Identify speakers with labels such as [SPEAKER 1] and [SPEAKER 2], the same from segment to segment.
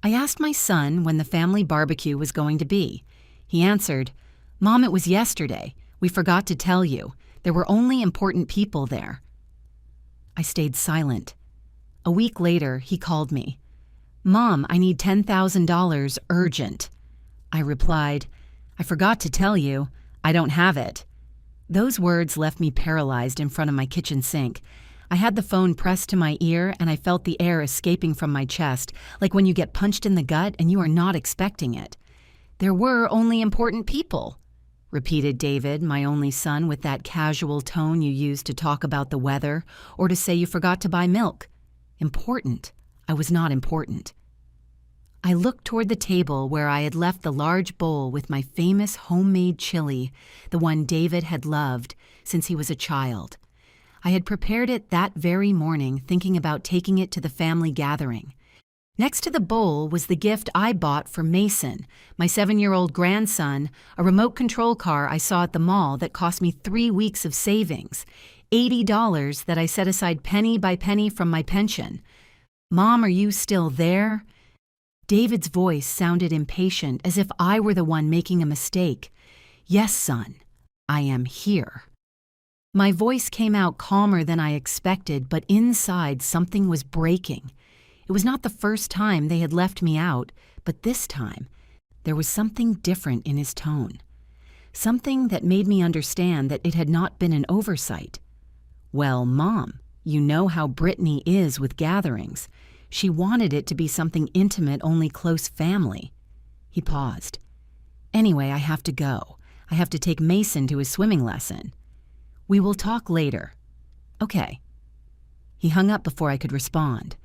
[SPEAKER 1] I asked my son when the family barbecue was going to be. He answered, "Mom, it was yesterday. We forgot to tell you. There were only important people there." I stayed silent. A week later, he called me. "Mom, I need $10,000 urgent." I replied, "I forgot to tell you, I don't have it." Those words left me paralyzed in front of my kitchen sink. I had the phone pressed to my ear and I felt the air escaping from my chest, like when you get punched in the gut and you are not expecting it. "There were only important people," repeated David, my only son, with that casual tone you use to talk about the weather or to say you forgot to buy milk. Important. I was not important. I looked toward the table where I had left the large bowl with my famous homemade chili, the one David had loved since he was a child. I had prepared it that very morning, thinking about taking it to the family gathering. Next to the bowl was the gift I bought for Mason, my 7-year-old grandson, a remote control car I saw at the mall that cost me 3 weeks of savings, $80 that I set aside penny by penny from my pension. "Mom, are you still there?" David's voice sounded impatient, as if I were the one making a mistake. "Yes, son, I am here." My voice came out calmer than I expected, but inside something was breaking. It was not the first time they had left me out, but this time there was something different in his tone. Something that made me understand that it had not been an oversight. "Well, Mom, you know how Brittany is with gatherings. She wanted it to be something intimate, only close family." He paused. "Anyway, I have to go. I have to take Mason to his swimming lesson." "We will talk later." "Okay." He hung up before I could respond.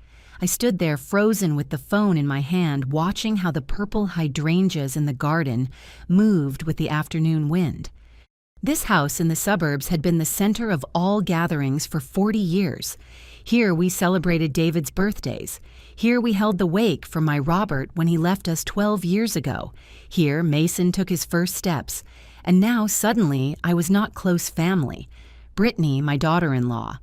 [SPEAKER 1] I stood there frozen with the phone in my hand, watching how the purple hydrangeas in the garden moved with the afternoon wind. This house in the suburbs had been the center of all gatherings for 40 years. Here we celebrated David's birthdays. Here we held the wake for my Robert when he left us 12 years ago. Here Mason took his first steps. And now, suddenly, I was not close family. Brittany, my daughter-in-law,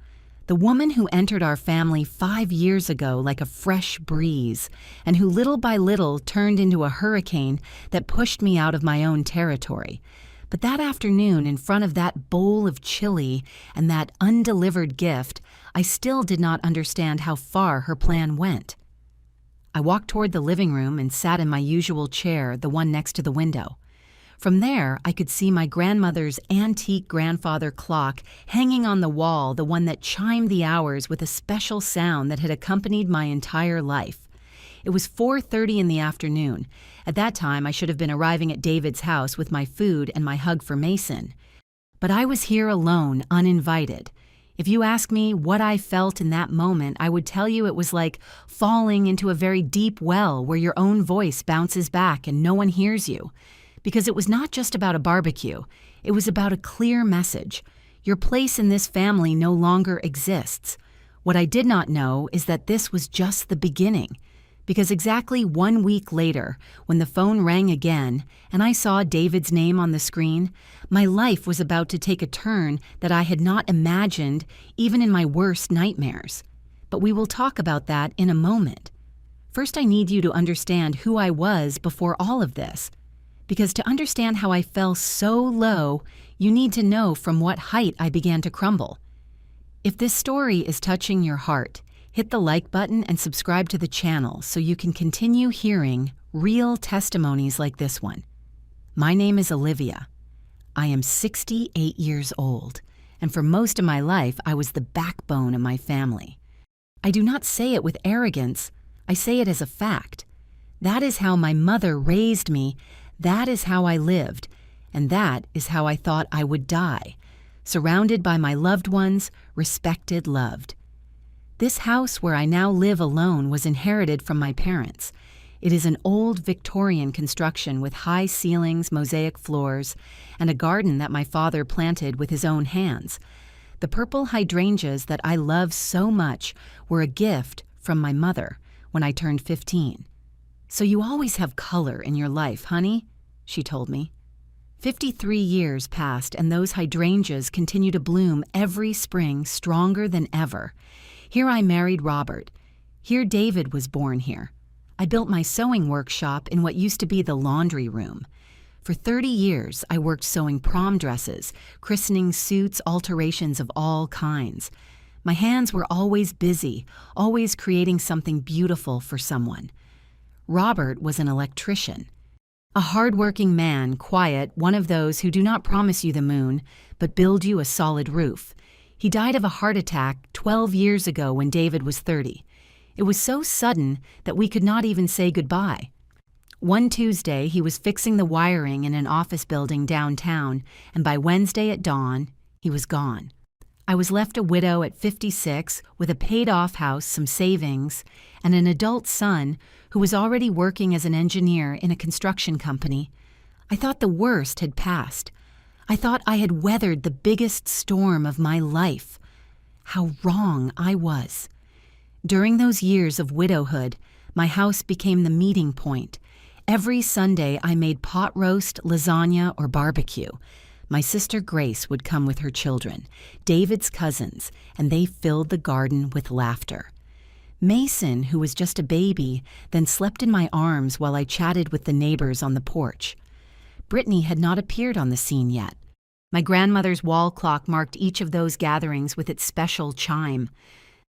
[SPEAKER 1] the woman who entered our family 5 years ago like a fresh breeze, and who little by little turned into a hurricane that pushed me out of my own territory. But that afternoon, in front of that bowl of chili and that undelivered gift, I still did not understand how far her plan went. I walked toward the living room and sat in my usual chair, the one next to the window. From there, I could see my grandmother's antique grandfather clock hanging on the wall, the one that chimed the hours with a special sound that had accompanied my entire life. It was 4:30 in the afternoon. At that time, I should have been arriving at David's house with my food and my hug for Mason. But I was here alone, uninvited. If you ask me what I felt in that moment, I would tell you it was like falling into a very deep well where your own voice bounces back and no one hears you. Because it was not just about a barbecue. It was about a clear message. Your place in this family no longer exists. What I did not know is that this was just the beginning. Because exactly 1 week later, when the phone rang again and I saw David's name on the screen, my life was about to take a turn that I had not imagined even in my worst nightmares. But we will talk about that in a moment. First, I need you to understand who I was before all of this. Because to understand how I fell so low, you need to know from what height I began to crumble. If this story is touching your heart, hit the like button and subscribe to the channel so you can continue hearing real testimonies like this one. My name is Olivia. I am 68 years old, and for most of my life, I was the backbone of my family. I do not say it with arrogance. I say it as a fact. That is how my mother raised me. That is how I lived, and that is how I thought I would die, surrounded by my loved ones, respected, loved. This house where I now live alone was inherited from my parents. It is an old Victorian construction with high ceilings, mosaic floors, and a garden that my father planted with his own hands. The purple hydrangeas that I love so much were a gift from my mother when I turned 15. "So you always have color in your life, honey," she told me. 53 years passed, and those hydrangeas continue to bloom every spring stronger than ever. Here I married Robert. Here David was born here. I built my sewing workshop in what used to be the laundry room. For 30 years, I worked sewing prom dresses, christening suits, alterations of all kinds. My hands were always busy, always creating something beautiful for someone. Robert was an electrician. A hard-working man, quiet, one of those who do not promise you the moon, but build you a solid roof. He died of a heart attack 12 years ago when David was 30. It was so sudden that we could not even say goodbye. One Tuesday, he was fixing the wiring in an office building downtown, and by Wednesday at dawn, he was gone. I was left a widow at 56 with a paid-off house, some savings, and an adult son who was already working as an engineer in a construction company. I thought the worst had passed. I thought I had weathered the biggest storm of my life. How wrong I was. During those years of widowhood, my house became the meeting point. Every Sunday I made pot roast, lasagna, or barbecue. My sister Grace would come with her children, David's cousins, and they filled the garden with laughter. Mason, who was just a baby, then slept in my arms while I chatted with the neighbors on the porch. Brittany had not appeared on the scene yet. My grandmother's wall clock marked each of those gatherings with its special chime.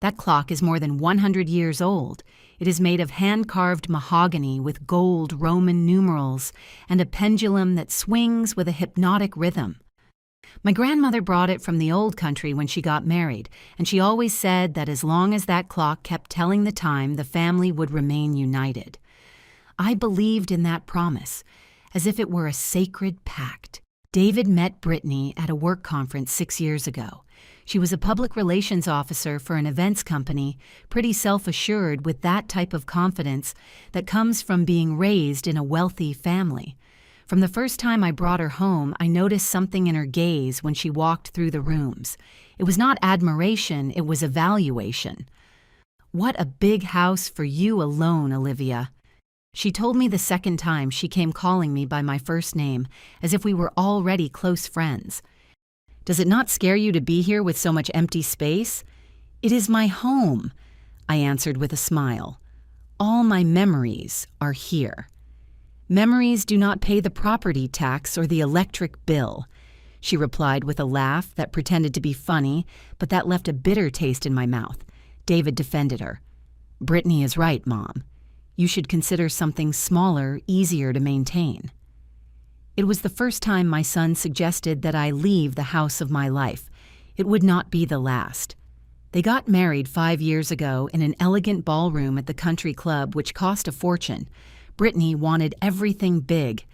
[SPEAKER 1] That clock is more than 100 years old. It is made of hand-carved mahogany with gold Roman numerals and a pendulum that swings with a hypnotic rhythm. My grandmother brought it from the old country when she got married, and she always said that as long as that clock kept telling the time, the family would remain united. I believed in that promise, as if it were a sacred pact. David met Brittany at a work conference 6 years ago. She was a public relations officer for an events company, pretty self-assured with that type of confidence that comes from being raised in a wealthy family. From the first time I brought her home, I noticed something in her gaze when she walked through the rooms. It was not admiration, it was evaluation. "What a big house for you alone, Olivia." She told me the second time she came calling me by my first name, as if we were already close friends. "Does it not scare you to be here with so much empty space?" "It is my home," I answered with a smile. "All my memories are here." "Memories do not pay the property tax or the electric bill," she replied with a laugh that pretended to be funny, but that left a bitter taste in my mouth. David defended her. "Brittany is right, Mom. You should consider something smaller, easier to maintain." It was the first time my son suggested that I leave the house of my life. It would not be the last. They got married 5 years ago in an elegant ballroom at the country club, which cost a fortune. Brittany wanted everything big.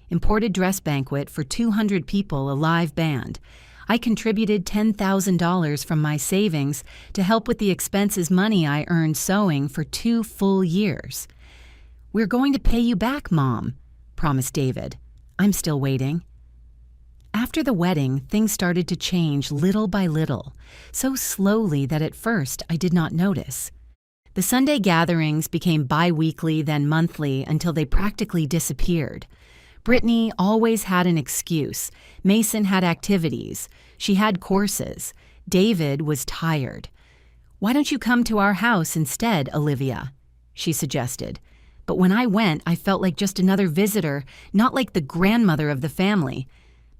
[SPEAKER 1] Imported dress banquet for 200 people, a live band. I contributed $10,000 from my savings to help with the expenses money I earned sewing for 2 full years. "We're going to pay you back, Mom," promised David. "I'm still waiting." After the wedding, things started to change little by little, so slowly that at first I did not notice. The Sunday gatherings became bi-weekly, then monthly, until they practically disappeared. Brittany always had an excuse. Mason had activities. She had courses. David was tired. "Why don't you come to our house instead, Olivia?" she suggested. But when I went, I felt like just another visitor, not like the grandmother of the family.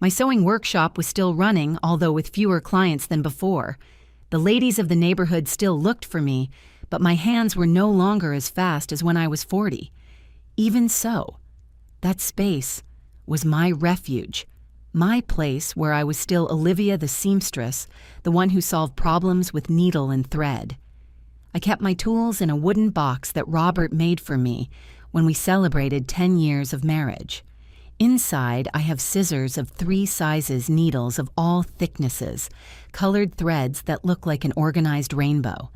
[SPEAKER 1] My sewing workshop was still running, although with fewer clients than before. The ladies of the neighborhood still looked for me, but my hands were no longer as fast as when I was 40. Even so, that space was my refuge, my place where I was still Olivia the seamstress, the one who solved problems with needle and thread. I kept my tools in a wooden box that Robert made for me when we celebrated 10 years of marriage. Inside, I have scissors of 3 sizes, needles of all thicknesses, colored threads that look like an organized rainbow.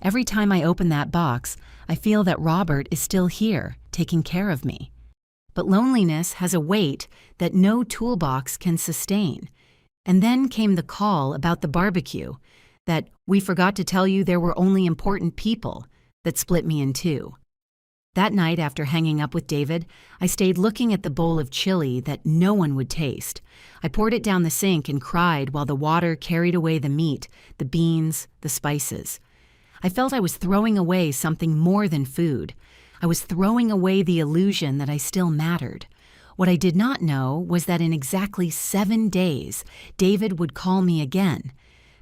[SPEAKER 1] Every time I open that box, I feel that Robert is still here, taking care of me. But loneliness has a weight that no toolbox can sustain. And then came the call about the barbecue, that "we forgot to tell you there were only important people," that split me in two. That night, after hanging up with David, I stayed looking at the bowl of chili that no one would taste. I poured it down the sink and cried while the water carried away the meat, the beans, the spices. I felt I was throwing away something more than food. I was throwing away the illusion that I still mattered. What I did not know was that in exactly 7 days, David would call me again.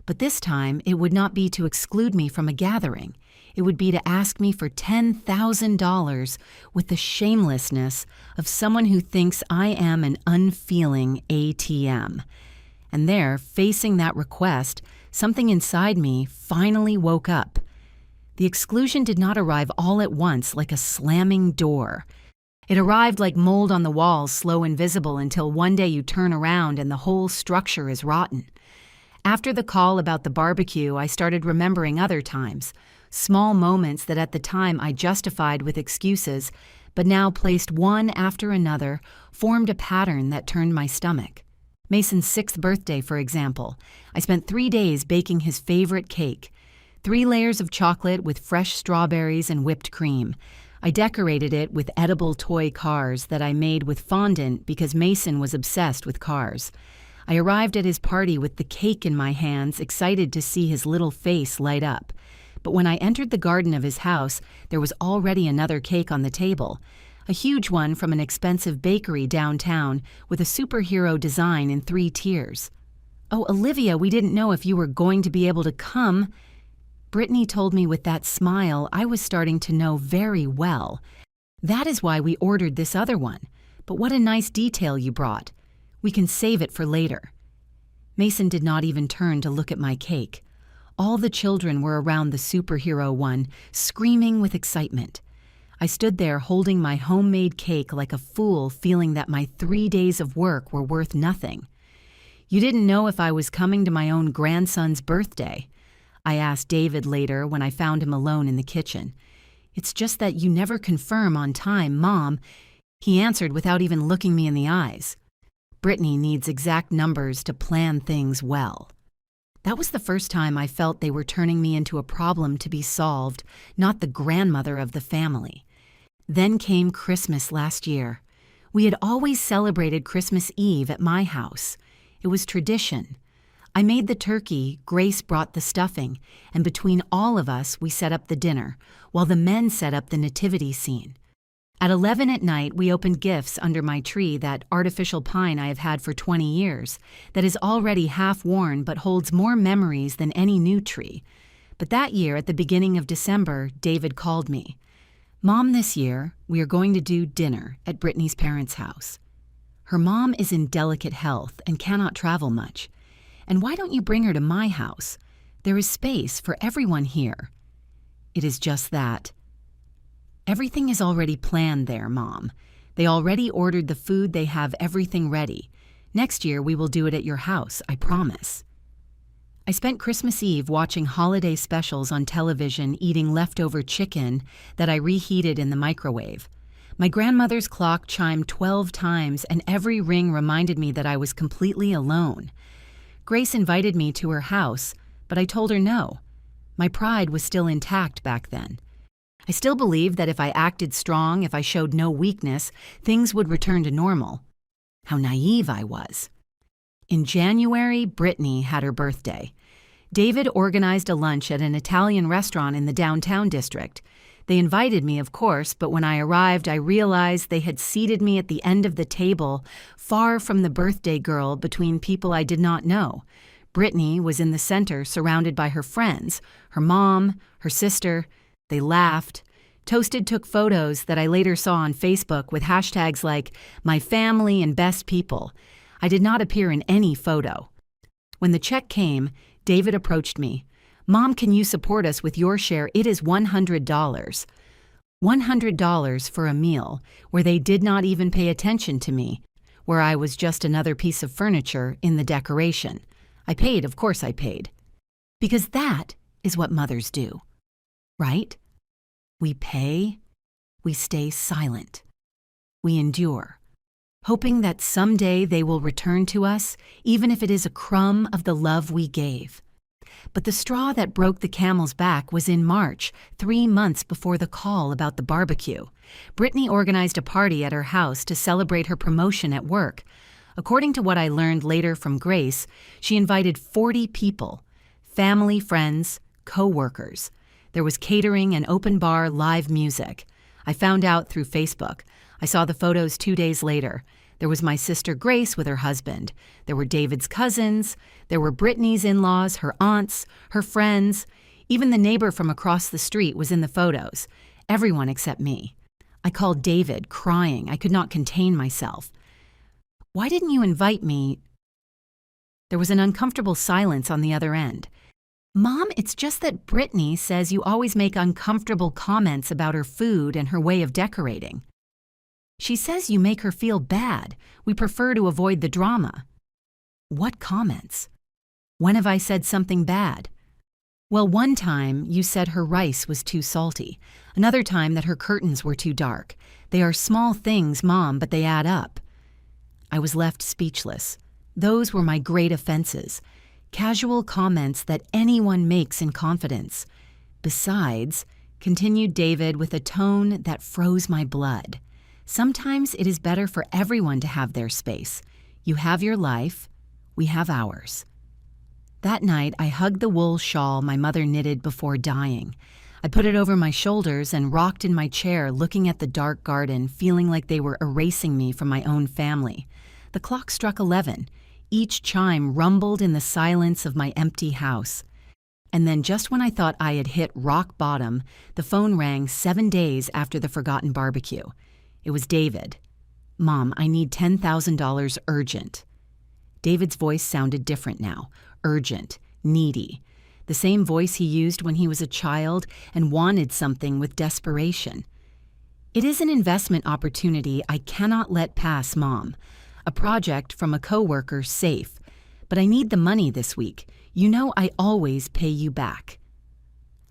[SPEAKER 1] But this time, it would not be to exclude me from a gathering. It would be to ask me for $10,000 with the shamelessness of someone who thinks I am an unfeeling ATM. And there, facing that request, something inside me finally woke up. The exclusion did not arrive all at once like a slamming door. It arrived like mold on the walls, slow and visible, until one day you turn around and the whole structure is rotten. After the call about the barbecue, I started remembering other times, small moments that at the time I justified with excuses, but now placed one after another, formed a pattern that turned my stomach. Mason's 6th birthday, for example. I spent 3 days baking his favorite cake. 3 layers of chocolate with fresh strawberries and whipped cream. I decorated it with edible toy cars that I made with fondant because Mason was obsessed with cars. I arrived at his party with the cake in my hands, excited to see his little face light up. But when I entered the garden of his house, there was already another cake on the table. A huge one from an expensive bakery downtown with a superhero design in 3 tiers. "Oh, Olivia, we didn't know if you were going to be able to come." Brittany told me with that smile I was starting to know very well. "That is why we ordered this other one. But what a nice detail you brought. We can save it for later." Mason did not even turn to look at my cake. All the children were around the superhero one, screaming with excitement. I stood there holding my homemade cake like a fool, feeling that my 3 days of work were worth nothing. "You didn't know if I was coming to my own grandson's birthday?" I asked David later when I found him alone in the kitchen. "It's just that you never confirm on time, Mom," he answered without even looking me in the eyes. Brittany needs exact numbers to plan things well. That was the first time I felt they were turning me into a problem to be solved, not the grandmother of the family. Then came Christmas last year. We had always celebrated Christmas Eve at my house. It was tradition. I made the turkey, Grace brought the stuffing, and between all of us we set up the dinner, while the men set up the nativity scene. At 11 at night, we opened gifts under my tree, that artificial pine I have had for 20 years, that is already half worn but holds more memories than any new tree. But that year, at the beginning of December, David called me. "Mom, this year, we are going to do dinner at Brittany's parents' house. Her mom is in delicate health and cannot travel much. And why don't you bring her to my house? There is space for everyone here." It is just that. "Everything is already planned there, Mom. They already ordered the food, they have everything ready. Next year we will do it at your house, I promise." I spent Christmas Eve watching holiday specials on television, eating leftover chicken that I reheated in the microwave. My grandmother's clock chimed 12 times, and every ring reminded me that I was completely alone. Grace invited me to her house, but I told her no. My pride was still intact back then. I still believed that if I acted strong, if I showed no weakness, things would return to normal. How naive I was. In January, Brittany had her birthday. David organized a lunch at an Italian restaurant in the downtown district. They invited me, of course, but when I arrived, I realized they had seated me at the end of the table, far from the birthday girl, between people I did not know. Brittany was in the center, surrounded by her friends, her mom, her sister. They laughed. Toasted took photos that I later saw on Facebook with hashtags like "my family" and "best people." I did not appear in any photo. When the check came, David approached me. "Mom, can you support us with your share? It is $100. $100 for a meal where they did not even pay attention to me, where I was just another piece of furniture in the decoration. I paid, of course I paid. Because that is what mothers do, right? We pay, we stay silent, we endure, hoping that someday they will return to us, even if it is a crumb of the love we gave. But the straw that broke the camel's back was in March, 3 months before the call about the barbecue. Brittany organized a party at her house to celebrate her promotion at work. According to what I learned later from Grace, she invited 40 people, family, friends, co-workers. There was catering and open bar live music. I found out through Facebook. I saw the photos 2 days later. There was my sister Grace with her husband. There were David's cousins. There were Brittany's in-laws, her aunts, her friends. Even the neighbor from across the street was in the photos. Everyone except me. I called David, crying. I could not contain myself. "Why didn't you invite me?" There was an uncomfortable silence on the other end. "Mom, it's just that Brittany says you always make uncomfortable comments about her food and her way of decorating. She says you make her feel bad. We prefer to avoid the drama." "What comments? When have I said something bad?" "Well, one time you said her rice was too salty. Another time that her curtains were too dark. They are small things, Mom, but they add up." I was left speechless. Those were my great offenses. Casual comments that anyone makes in confidence. "Besides," continued David with a tone that froze my blood, "sometimes it is better for everyone to have their space. You have your life, we have ours." That night, I hugged the wool shawl my mother knitted before dying. I put it over my shoulders and rocked in my chair, looking at the dark garden, feeling like they were erasing me from my own family. The clock struck 11. Each chime rumbled in the silence of my empty house. And then just when I thought I had hit rock bottom, the phone rang 7 days after the forgotten barbecue. It was David. "Mom, I need $10,000 urgent." David's voice sounded different now. Urgent, needy. The same voice he used when he was a child and wanted something with desperation. "It is an investment opportunity I cannot let pass, Mom. A project from a coworker, safe. But I need the money this week. You know I always pay you back."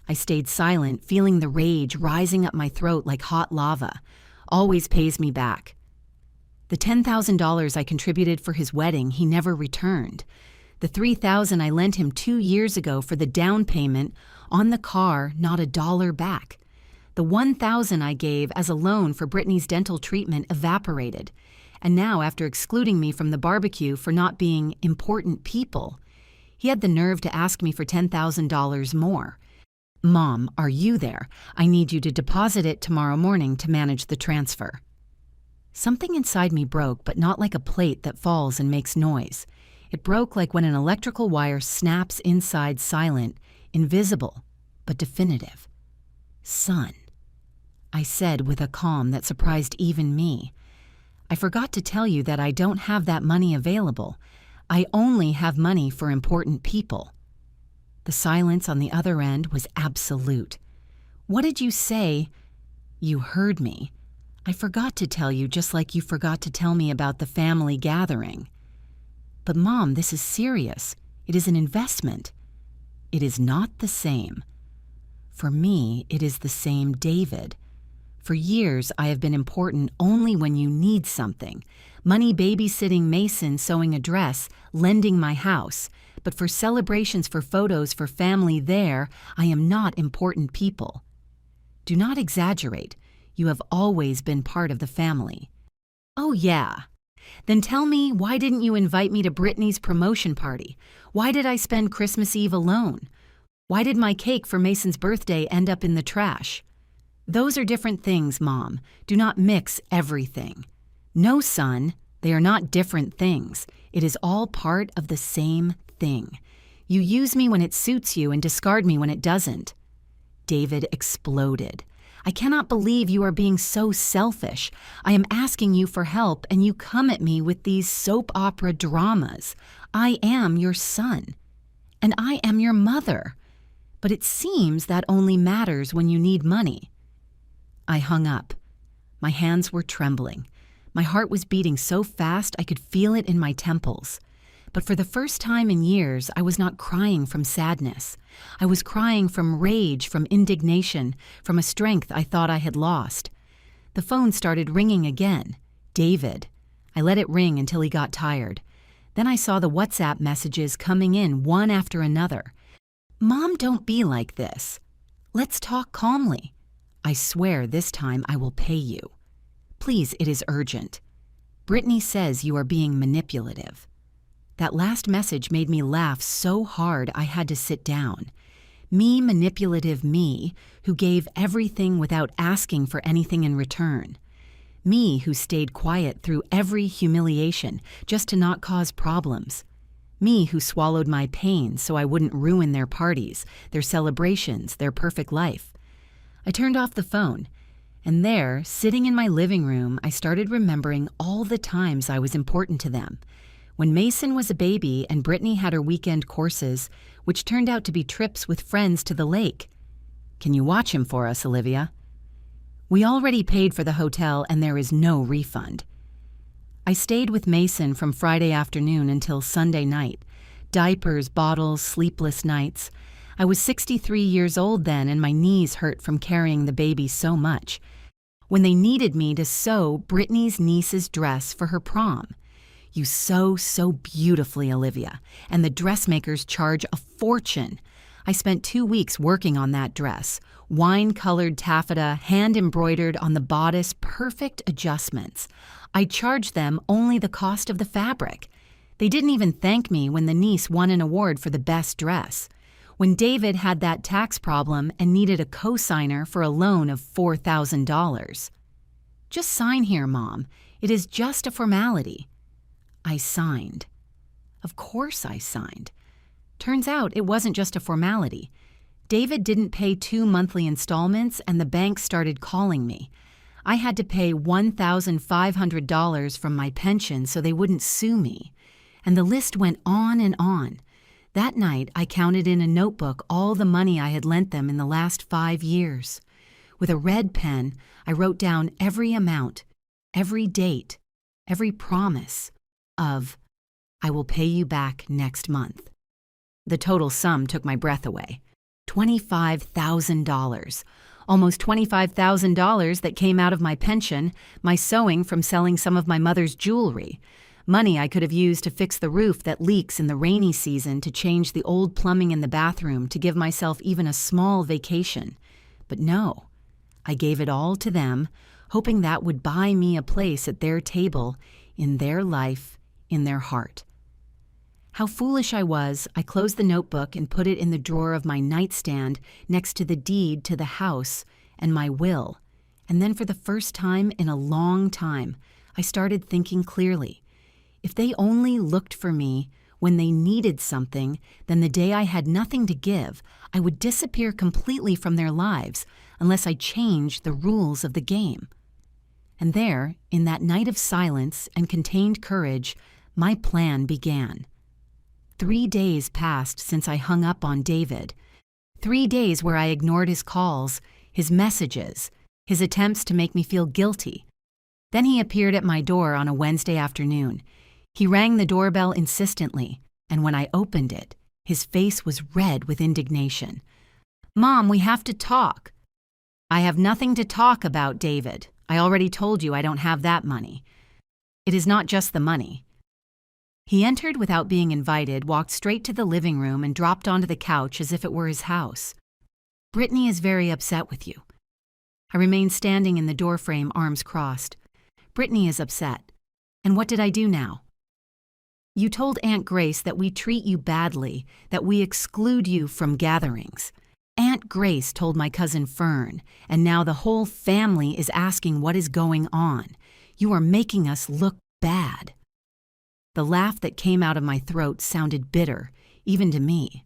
[SPEAKER 1] I stayed silent, feeling the rage rising up my throat like hot lava. Always pays me back. The $10,000 I contributed for his wedding, he never returned. The $3,000 I lent him 2 years ago for the down payment on the car, not a dollar back. The $1,000 I gave as a loan for Brittany's dental treatment evaporated. And now, after excluding me from the barbecue for not being important people, he had the nerve to ask me for $10,000 more. "Mom, are you there? I need you to deposit it tomorrow morning to manage the transfer." Something inside me broke, but not like a plate that falls and makes noise. It broke like when an electrical wire snaps inside, silent, invisible, but definitive. "Son," I said with a calm that surprised even me. "I forgot to tell you that I don't have that money available. I only have money for important people." The silence on the other end was absolute. "What did you say?" "You heard me. I forgot to tell you, just like you forgot to tell me about the family gathering." "But Mom, this is serious. It is an investment." "It is not the same. For me, it is the same, David. For years, I have been important only when you need something. Money babysitting Mason, sewing a dress, lending my house. But for celebrations, for photos, for family there, I am not important people. Do not exaggerate. You have always been part of the family." "Oh, yeah. Then tell me, why didn't you invite me to Brittany's promotion party? Why did I spend Christmas Eve alone? Why did my cake for Mason's birthday end up in the trash?" "Those are different things, Mom. Do not mix everything." "No, son, they are not different things. It is all part of the same thing. You use me when it suits you and discard me when it doesn't." David exploded. "I cannot believe you are being so selfish. I am asking you for help and you come at me with these soap opera dramas. I am your son. And I am your mother. But it seems that only matters when you need money." I hung up. My hands were trembling. My heart was beating so fast I could feel it in my temples. But for the first time in years, I was not crying from sadness. I was crying from rage, from indignation, from a strength I thought I had lost. The phone started ringing again. David. I let it ring until he got tired. Then I saw the WhatsApp messages coming in one after another. "Mom, don't be like this. Let's talk calmly. I swear this time I will pay you. Please, it is urgent. Brittany says you are being manipulative." That last message made me laugh so hard I had to sit down. Me, manipulative me, who gave everything without asking for anything in return. Me, who stayed quiet through every humiliation just to not cause problems. Me, who swallowed my pain so I wouldn't ruin their parties, their celebrations, their perfect life. I turned off the phone, and there, sitting in my living room, I started remembering all the times I was important to them. When Mason was a baby and Brittany had her weekend courses, which turned out to be trips with friends to the lake. Can you watch him for us, Olivia? We already paid for the hotel and there is no refund. I stayed with Mason from Friday afternoon until Sunday night. Diapers, bottles, sleepless nights. I was 63 years old then and my knees hurt from carrying the baby so much. When they needed me to sew Brittany's niece's dress for her prom. You sew so beautifully, Olivia, and the dressmakers charge a fortune. I spent 2 weeks working on that dress. Wine-colored taffeta, hand-embroidered on the bodice, perfect adjustments. I charged them only the cost of the fabric. They didn't even thank me when the niece won an award for the best dress. When David had that tax problem and needed a co-signer for a loan of $4,000. Just sign here, Mom. It is just a formality. I signed. Of course I signed. Turns out it wasn't just a formality. David didn't pay 2 monthly installments and the bank started calling me. I had to pay $1,500 from my pension so they wouldn't sue me. And the list went on and on. That night, I counted in a notebook all the money I had lent them in the last 5 years. With a red pen, I wrote down every amount, every date, every promise of, I will pay you back next month. The total sum took my breath away. $25,000. Almost $25,000 that came out of my pension, my sewing from selling some of my mother's jewelry. Money I could have used to fix the roof that leaks in the rainy season, to change the old plumbing in the bathroom, to give myself even a small vacation. But no, I gave it all to them, hoping that would buy me a place at their table, in their life, in their heart. How foolish I was. I closed the notebook and put it in the drawer of my nightstand next to the deed to the house and my will. And then for the first time in a long time, I started thinking clearly. If they only looked for me when they needed something, then the day I had nothing to give, I would disappear completely from their lives unless I changed the rules of the game. And there, in that night of silence and contained courage, my plan began. 3 days passed since I hung up on David. 3 days where I ignored his calls, his messages, his attempts to make me feel guilty. Then he appeared at my door on a Wednesday afternoon. He rang the doorbell insistently, and when I opened it, his face was red with indignation. "Mom, we have to talk." "I have nothing to talk about, David. I already told you I don't have that money." "It is not just the money." He entered without being invited, walked straight to the living room, and dropped onto the couch as if it were his house. "Brittany is very upset with you." I remained standing in the doorframe, arms crossed. "Brittany is upset. And what did I do now?" "You told Aunt Grace that we treat you badly, that we exclude you from gatherings. Aunt Grace told my cousin Fern, and now the whole family is asking what is going on. You are making us look bad." The laugh that came out of my throat sounded bitter, even to me.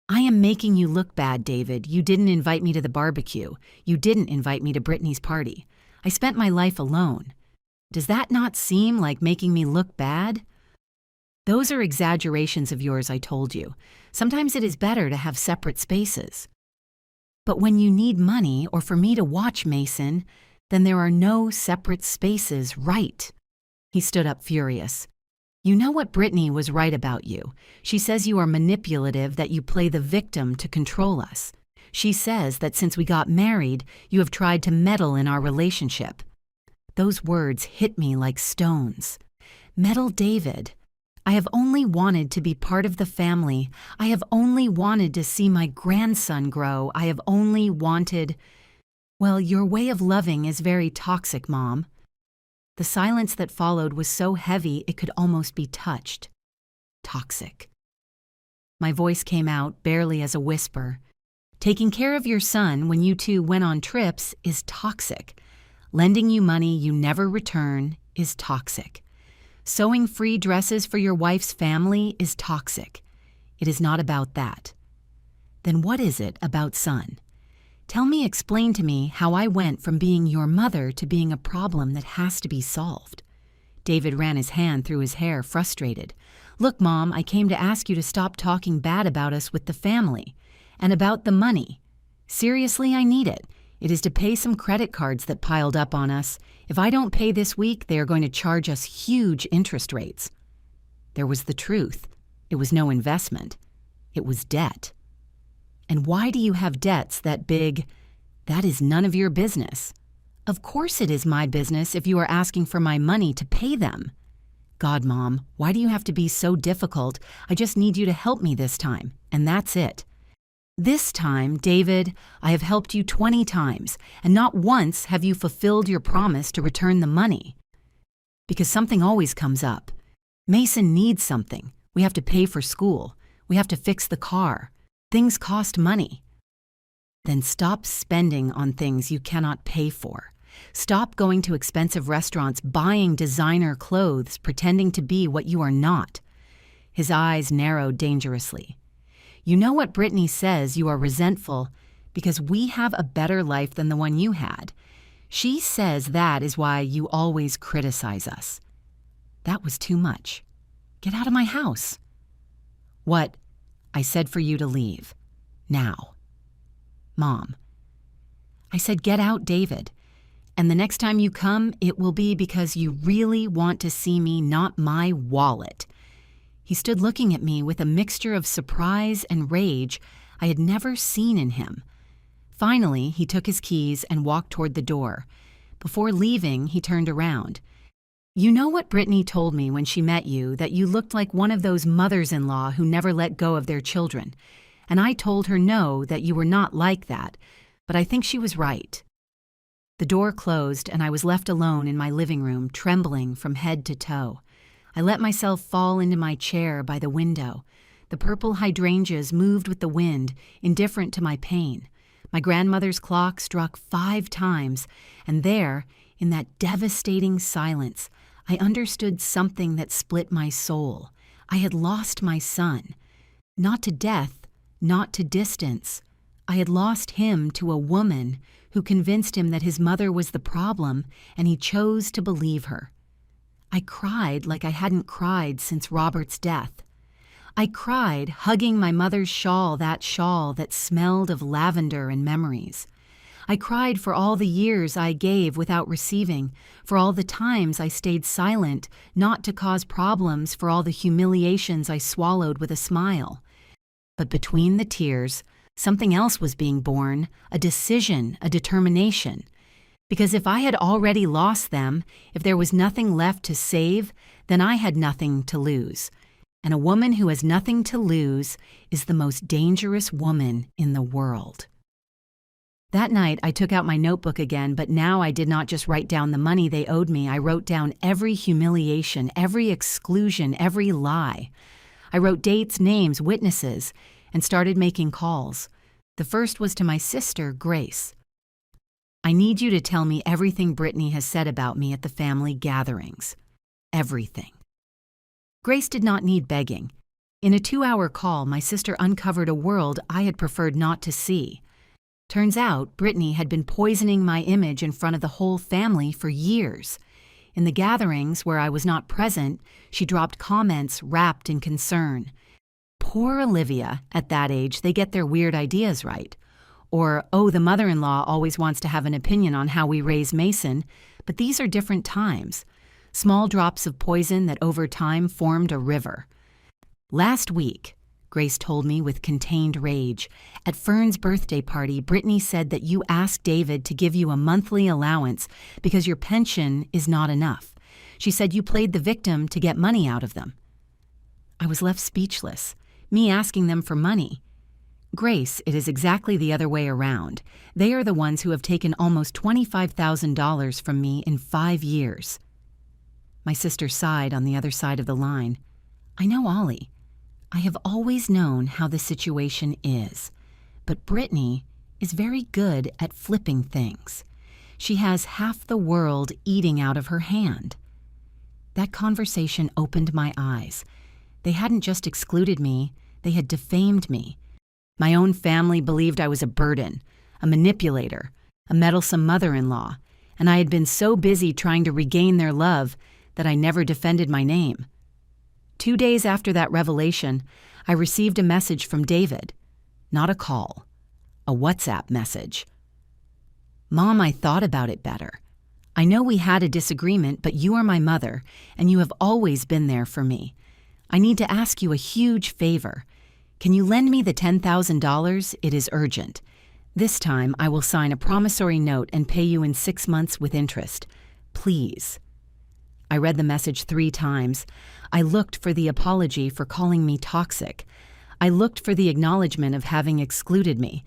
[SPEAKER 1] "I am making you look bad, David. You didn't invite me to the barbecue. You didn't invite me to Brittany's party. I spent my life alone. Does that not seem like making me look bad?" "Those are exaggerations of yours, I told you. Sometimes it is better to have separate spaces." "But when you need money or for me to watch Mason, then there are no separate spaces, right?" He stood up furious. "You know what Brittany was right about you. She says you are manipulative, that you play the victim to control us. She says that since we got married, you have tried to meddle in our relationship." Those words hit me like stones. Meddle, David. I have only wanted to be part of the family. I have only wanted to see my grandson grow. I have only wanted... Well, your way of loving is very toxic, Mom. The silence that followed was so heavy it could almost be touched. Toxic. My voice came out barely as a whisper. Taking care of your son when you two went on trips is toxic. Lending you money you never return is toxic. Sewing free dresses for your wife's family is toxic. It is not about that. Then what is it about son? Explain to me how I went from being your mother to being a problem that has to be solved. David ran his hand through his hair, frustrated. Look, Mom, I came to ask you to stop talking bad about us with the family. And about the money. Seriously, I need it. It is to pay some credit cards that piled up on us. If I don't pay this week, they are going to charge us huge interest rates. There was the truth. It was no investment. It was debt. And why do you have debts that big? That is none of your business. Of course it is my business if you are asking for my money to pay them. God, Mom, why do you have to be so difficult? I just need you to help me this time, and that's it. This time, David, I have helped you 20 times, and not once have you fulfilled your promise to return the money. Because something always comes up. Mason needs something. We have to pay for school. We have to fix the car. Things cost money. Then stop spending on things you cannot pay for. Stop going to expensive restaurants, buying designer clothes, pretending to be what you are not. His eyes narrowed dangerously. You know what Brittany says, you are resentful because we have a better life than the one you had. She says that is why you always criticize us. That was too much. Get out of my house. What? I said for you to leave. Now. Mom. I said get out, David. And the next time you come, it will be because you really want to see me, not my wallet. He stood looking at me with a mixture of surprise and rage I had never seen in him. Finally, he took his keys and walked toward the door. Before leaving, he turned around. You know what Brittany told me when she met you, that you looked like one of those mothers-in-law who never let go of their children. And I told her no, that you were not like that, but I think she was right. The door closed and I was left alone in my living room, trembling from head to toe. I let myself fall into my chair by the window. The purple hydrangeas moved with the wind, indifferent to my pain. My grandmother's clock struck 5 times, and there, in that devastating silence, I understood something that split my soul. I had lost my son. Not to death, not to distance. I had lost him to a woman who convinced him that his mother was the problem, and he chose to believe her. I cried like I hadn't cried since Robert's death. I cried, hugging my mother's shawl that smelled of lavender and memories. I cried for all the years I gave without receiving, for all the times I stayed silent, not to cause problems, for all the humiliations I swallowed with a smile. But between the tears, something else was being born, a decision, a determination. Because if I had already lost them, if there was nothing left to save, then I had nothing to lose. And a woman who has nothing to lose is the most dangerous woman in the world. That night, I took out my notebook again, but now I did not just write down the money they owed me. I wrote down every humiliation, every exclusion, every lie. I wrote dates, names, witnesses, and started making calls. The first was to my sister, Grace. I need you to tell me everything Brittany has said about me at the family gatherings. Everything. Grace did not need begging. In a 2-hour call, my sister uncovered a world I had preferred not to see. Turns out, Brittany had been poisoning my image in front of the whole family for years. In the gatherings where I was not present, she dropped comments wrapped in concern. Poor Olivia, at that age, they get their weird ideas right. Or, oh, the mother-in-law always wants to have an opinion on how we raise Mason, but these are different times. Small drops of poison that over time formed a river. Last week, Grace told me with contained rage, at Fern's birthday party, Brittany said that you asked David to give you a monthly allowance because your pension is not enough. She said you played the victim to get money out of them. I was left speechless, me asking them for money. Grace, it is exactly the other way around. They are the ones who have taken almost $25,000 from me in 5 years. My sister sighed on the other side of the line. I know, Ollie. I have always known how the situation is. but Brittany is very good at flipping things. She has half the world eating out of her hand. That conversation opened my eyes. They hadn't just excluded me, they had defamed me. My own family believed I was a burden, a manipulator, a meddlesome mother-in-law, and I had been so busy trying to regain their love that I never defended my name. 2 days after that revelation, I received a message from David. Not a call, a WhatsApp message. Mom, I thought about it better. I know we had a disagreement, but you are my mother, and you have always been there for me. I need to ask you a huge favor. Can you lend me the $10,000? It is urgent. This time, I will sign a promissory note and pay you in 6 months with interest. Please. I read the message 3 times. I looked for the apology for calling me toxic. I looked for the acknowledgement of having excluded me.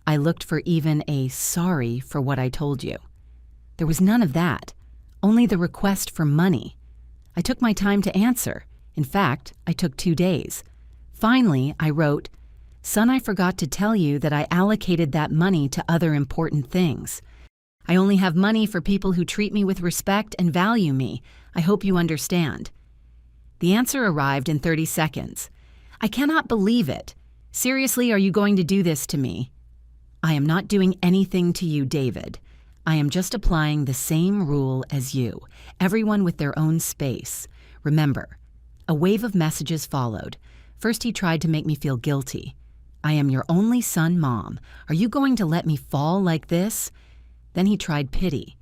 [SPEAKER 1] I looked for even a sorry for what I told you. There was none of that, only the request for money. I took my time to answer. In fact, I took 2 days. Finally, I wrote, "Son, I forgot to tell you that I allocated that money to other important things. I only have money for people who treat me with respect and value me. I hope you understand." The answer arrived in 30 seconds. "I cannot believe it. Seriously, are you going to do this to me?" "I am not doing anything to you, David. I am just applying the same rule as you, everyone with their own space. Remember." A wave of messages followed. First, he tried to make me feel guilty. "I am your only son, Mom. Are you going to let me fall like this?" Then he tried pity.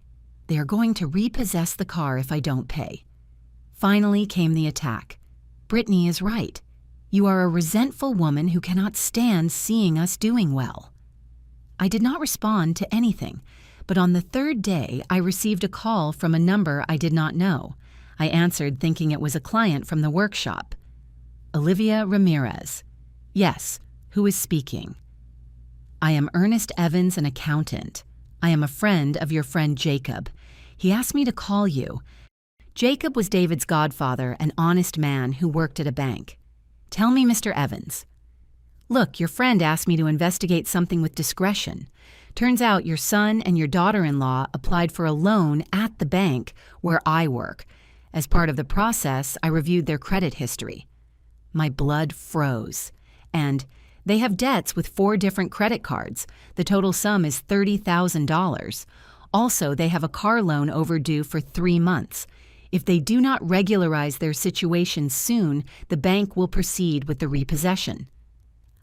[SPEAKER 1] "They are going to repossess the car if I don't pay." Finally came the attack. "Brittany is right. You are a resentful woman who cannot stand seeing us doing well." I did not respond to anything, but on the 3rd day I received a call from a number I did not know. I answered thinking it was a client from the workshop. "Olivia Ramirez." "Yes, who is speaking?" "I am Ernest Evans, an accountant. I am a friend of your friend Jacob. He asked me to call you." Jacob was David's godfather, an honest man who worked at a bank. "Tell me, Mr. Evans." "Look, your friend asked me to investigate something with discretion. Turns out your son and your daughter-in-law applied for a loan at the bank where I work. As part of the process, I reviewed their credit history." My blood froze. "And they have debts with 4 different credit cards. The total sum is $30,000. Also, they have a car loan overdue for 3 months. If they do not regularize their situation soon, the bank will proceed with the repossession."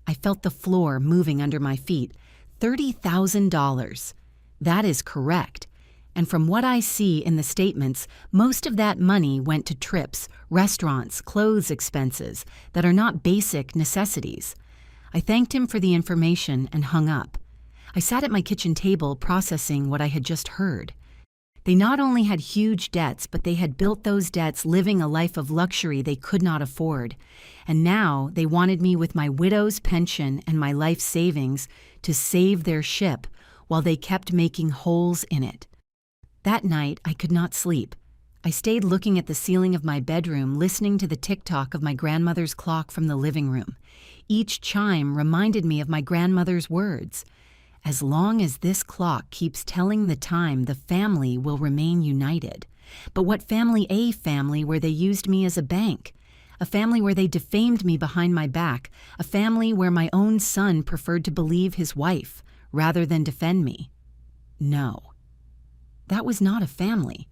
[SPEAKER 1] I felt the floor moving under my feet. $30,000. That is correct. And from what I see in the statements, most of that money went to trips, restaurants, clothes expenses that are not basic necessities. I thanked him for the information and hung up. I sat at my kitchen table processing what I had just heard. They not only had huge debts, but they had built those debts living a life of luxury they could not afford. And now they wanted me with my widow's pension and my life savings to save their ship while they kept making holes in it. That night, I could not sleep. I stayed looking at the ceiling of my bedroom, listening to the tick-tock of my grandmother's clock from the living room. Each chime reminded me of my grandmother's words. "As long as this clock keeps telling the time, the family will remain united. But what family? A family where they used me as a bank. A family where they defamed me behind my back. A family where my own son preferred to believe his wife rather than defend me. No. That was not a family.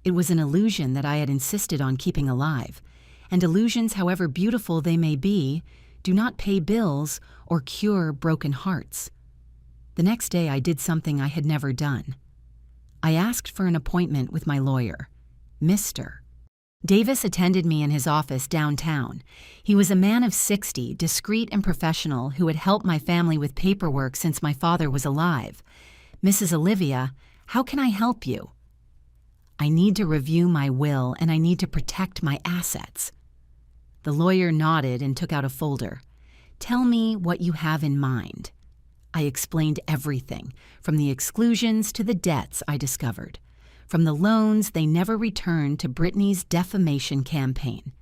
[SPEAKER 1] It was an illusion that I had insisted on keeping alive. And illusions, however beautiful they may be, do not pay bills or cure broken hearts. The next day I did something I had never done. I asked for an appointment with my lawyer, Mr. Davis attended me in his office downtown. He was a man of 60, discreet and professional, who had helped my family with paperwork since my father was alive. "Mrs. Olivia, how can I help you?" "I need to review my will and I need to protect my assets." The lawyer nodded and took out a folder. "Tell me what you have in mind." I explained everything, from the exclusions to the debts I discovered, from the loans they never returned to Brittany's defamation campaign.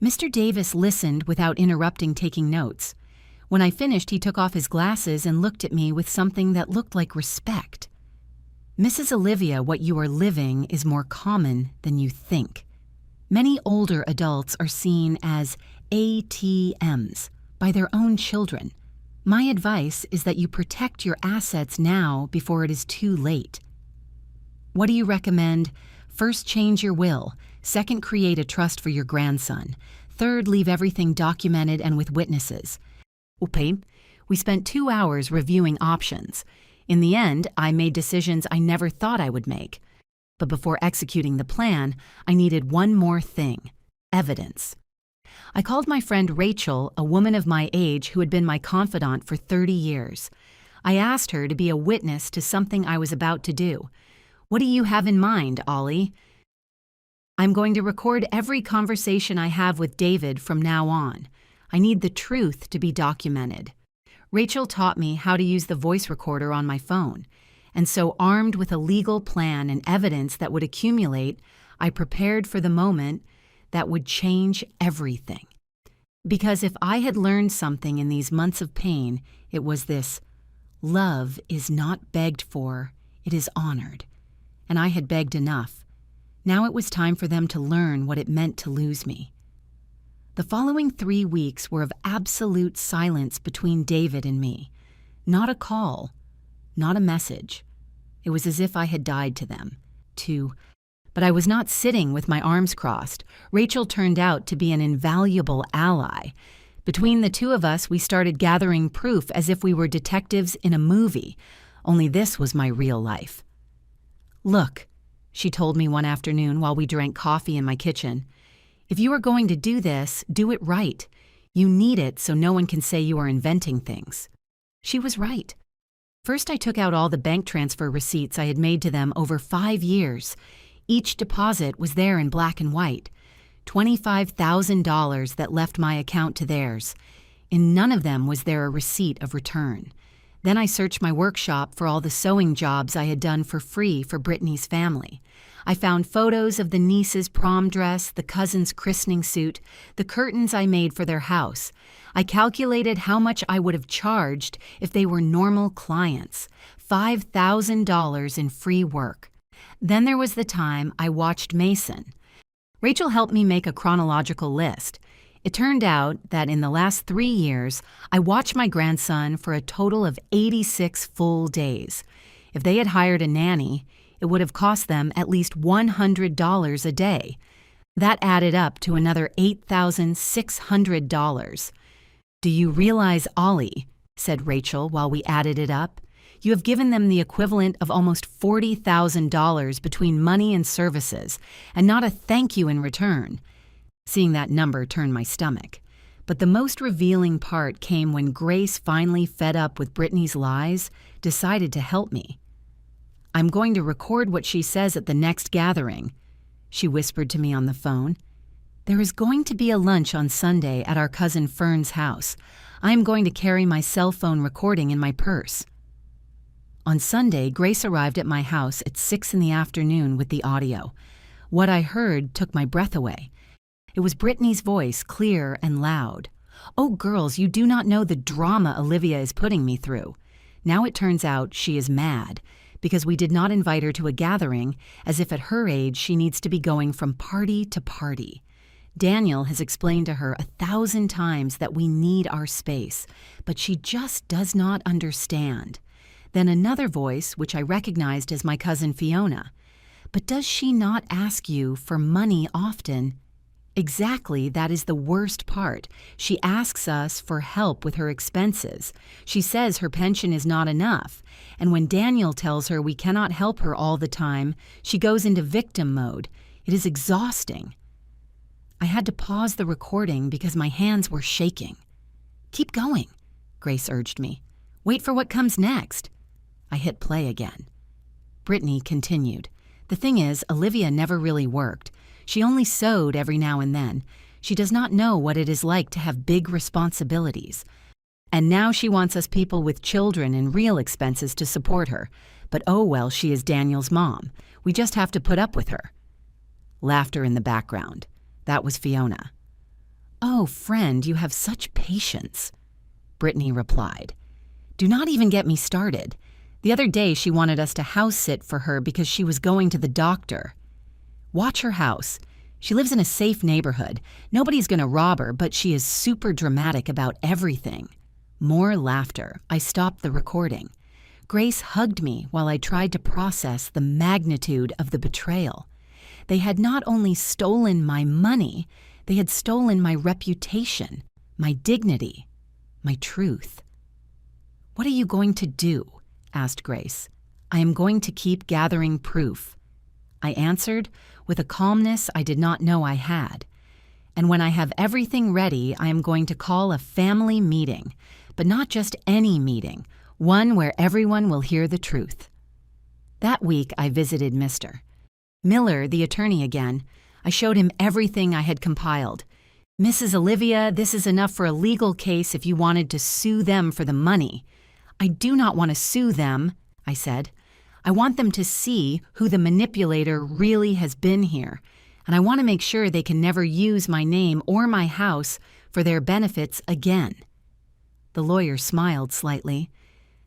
[SPEAKER 1] Mr. Davis listened without interrupting, taking notes. When I finished, he took off his glasses and looked at me with something that looked like respect. "Mrs. Olivia, what you are living is more common than you think. Many older adults are seen as ATMs by their own children. My advice is that you protect your assets now before it is too late. What do you recommend? First, change your will. Second, create a trust for your grandson. Third, leave everything documented and with witnesses." Okay, we spent 2 hours reviewing options. In the end, I made decisions I never thought I would make. But before executing the plan, I needed one more thing: evidence. I called my friend Rachel, a woman of my age who had been my confidant for 30 years. I asked her to be a witness to something I was about to do. "What do you have in mind, Ollie?" "I'm going to record every conversation I have with David from now on. I need the truth to be documented." Rachel taught me how to use the voice recorder on my phone, and so armed with a legal plan and evidence that would accumulate, I prepared for the moment that would change everything. Because if I had learned something in these months of pain, it was this: love is not begged for, it is honored. And I had begged enough. Now it was time for them to learn what it meant to lose me. The following 3 weeks were of absolute silence between David and me. Not a call, not a message. It was as if I had died to them, too. But I was not sitting with my arms crossed. Rachel turned out to be an invaluable ally. Between the two of us, we started gathering proof as if we were detectives in a movie, only this was my real life. "Look," she told me one afternoon while we drank coffee in my kitchen, "if you are going to do this, do it right. You need it so no one can say you are inventing things." She was right. First, I took out all the bank transfer receipts I had made to them over 5 years. Each deposit was there in black and white. $25,000 that left my account to theirs. In none of them was there a receipt of return. Then I searched my workshop for all the sewing jobs I had done for free for Brittany's family. I found photos of the niece's prom dress, the cousin's christening suit, the curtains I made for their house. I calculated how much I would have charged if they were normal clients. $5,000 in free work. Then there was the time I watched Mason. Rachel helped me make a chronological list. It turned out that in the last 3 years, I watched my grandson for a total of 86 full days. If they had hired a nanny, it would have cost them at least $100 a day. That added up to another $8,600. "Do you realize, Ollie," said Rachel while we added it up, "you have given them the equivalent of almost $40,000 between money and services, and not a thank you in return." Seeing that number turned my stomach. But the most revealing part came when Grace, finally fed up with Brittany's lies, decided to help me. "I'm going to record what she says at the next gathering," she whispered to me on the phone. "There is going to be a lunch on Sunday at our cousin Fern's house. I am going to carry my cell phone recording in my purse." On Sunday, Grace arrived at my house at 6 in the afternoon with the audio. What I heard took my breath away. It was Brittany's voice, clear and loud. "Oh, girls, you do not know the drama Olivia is putting me through. Now it turns out she is mad, because we did not invite her to a gathering, as if at her age she needs to be going from party to party. Daniel has explained to her 1,000 times that we need our space, but she just does not understand." Then another voice, which I recognized as my cousin Fiona. "But does she not ask you for money often?" Exactly, that is the worst part. She asks us for help with her expenses. She says her pension is not enough, and when Daniel tells her we cannot help her all the time, she goes into victim mode. It is exhausting. I had to pause the recording because my hands were shaking. "Keep going," Grace urged me. "Wait for what comes next." I hit play again. Brittany continued. "The thing is, Olivia never really worked. She only sewed every now and then. She does not know what it is like to have big responsibilities. And now she wants us people with children and real expenses to support her. But oh well, she is Daniel's mom. We just have to put up with her." Laughter in the background. That was Fiona. "Oh, friend, you have such patience." Brittany replied. Do not even get me started. The other day she wanted us to house sit for her because she was going to the doctor. Watch her house. She lives in a safe neighborhood. Nobody's going to rob her, but she is super dramatic about everything. More laughter. I stopped the recording. Grace hugged me while I tried to process the magnitude of the betrayal. They had not only stolen my money, they had stolen my reputation, my dignity, my truth. What are you going to do? Asked Grace. I am going to keep gathering proof. I answered with a calmness I did not know I had. And when I have everything ready, I am going to call a family meeting, but not just any meeting, one where everyone will hear the truth. That week, I visited Mr. Miller, the attorney again. I showed him everything I had compiled. Mrs. Olivia, this is enough for a legal case if you wanted to sue them for the money. I do not want to sue them, I said. I want them to see who the manipulator really has been here, and I want to make sure they can never use my name or my house for their benefits again. The lawyer smiled slightly.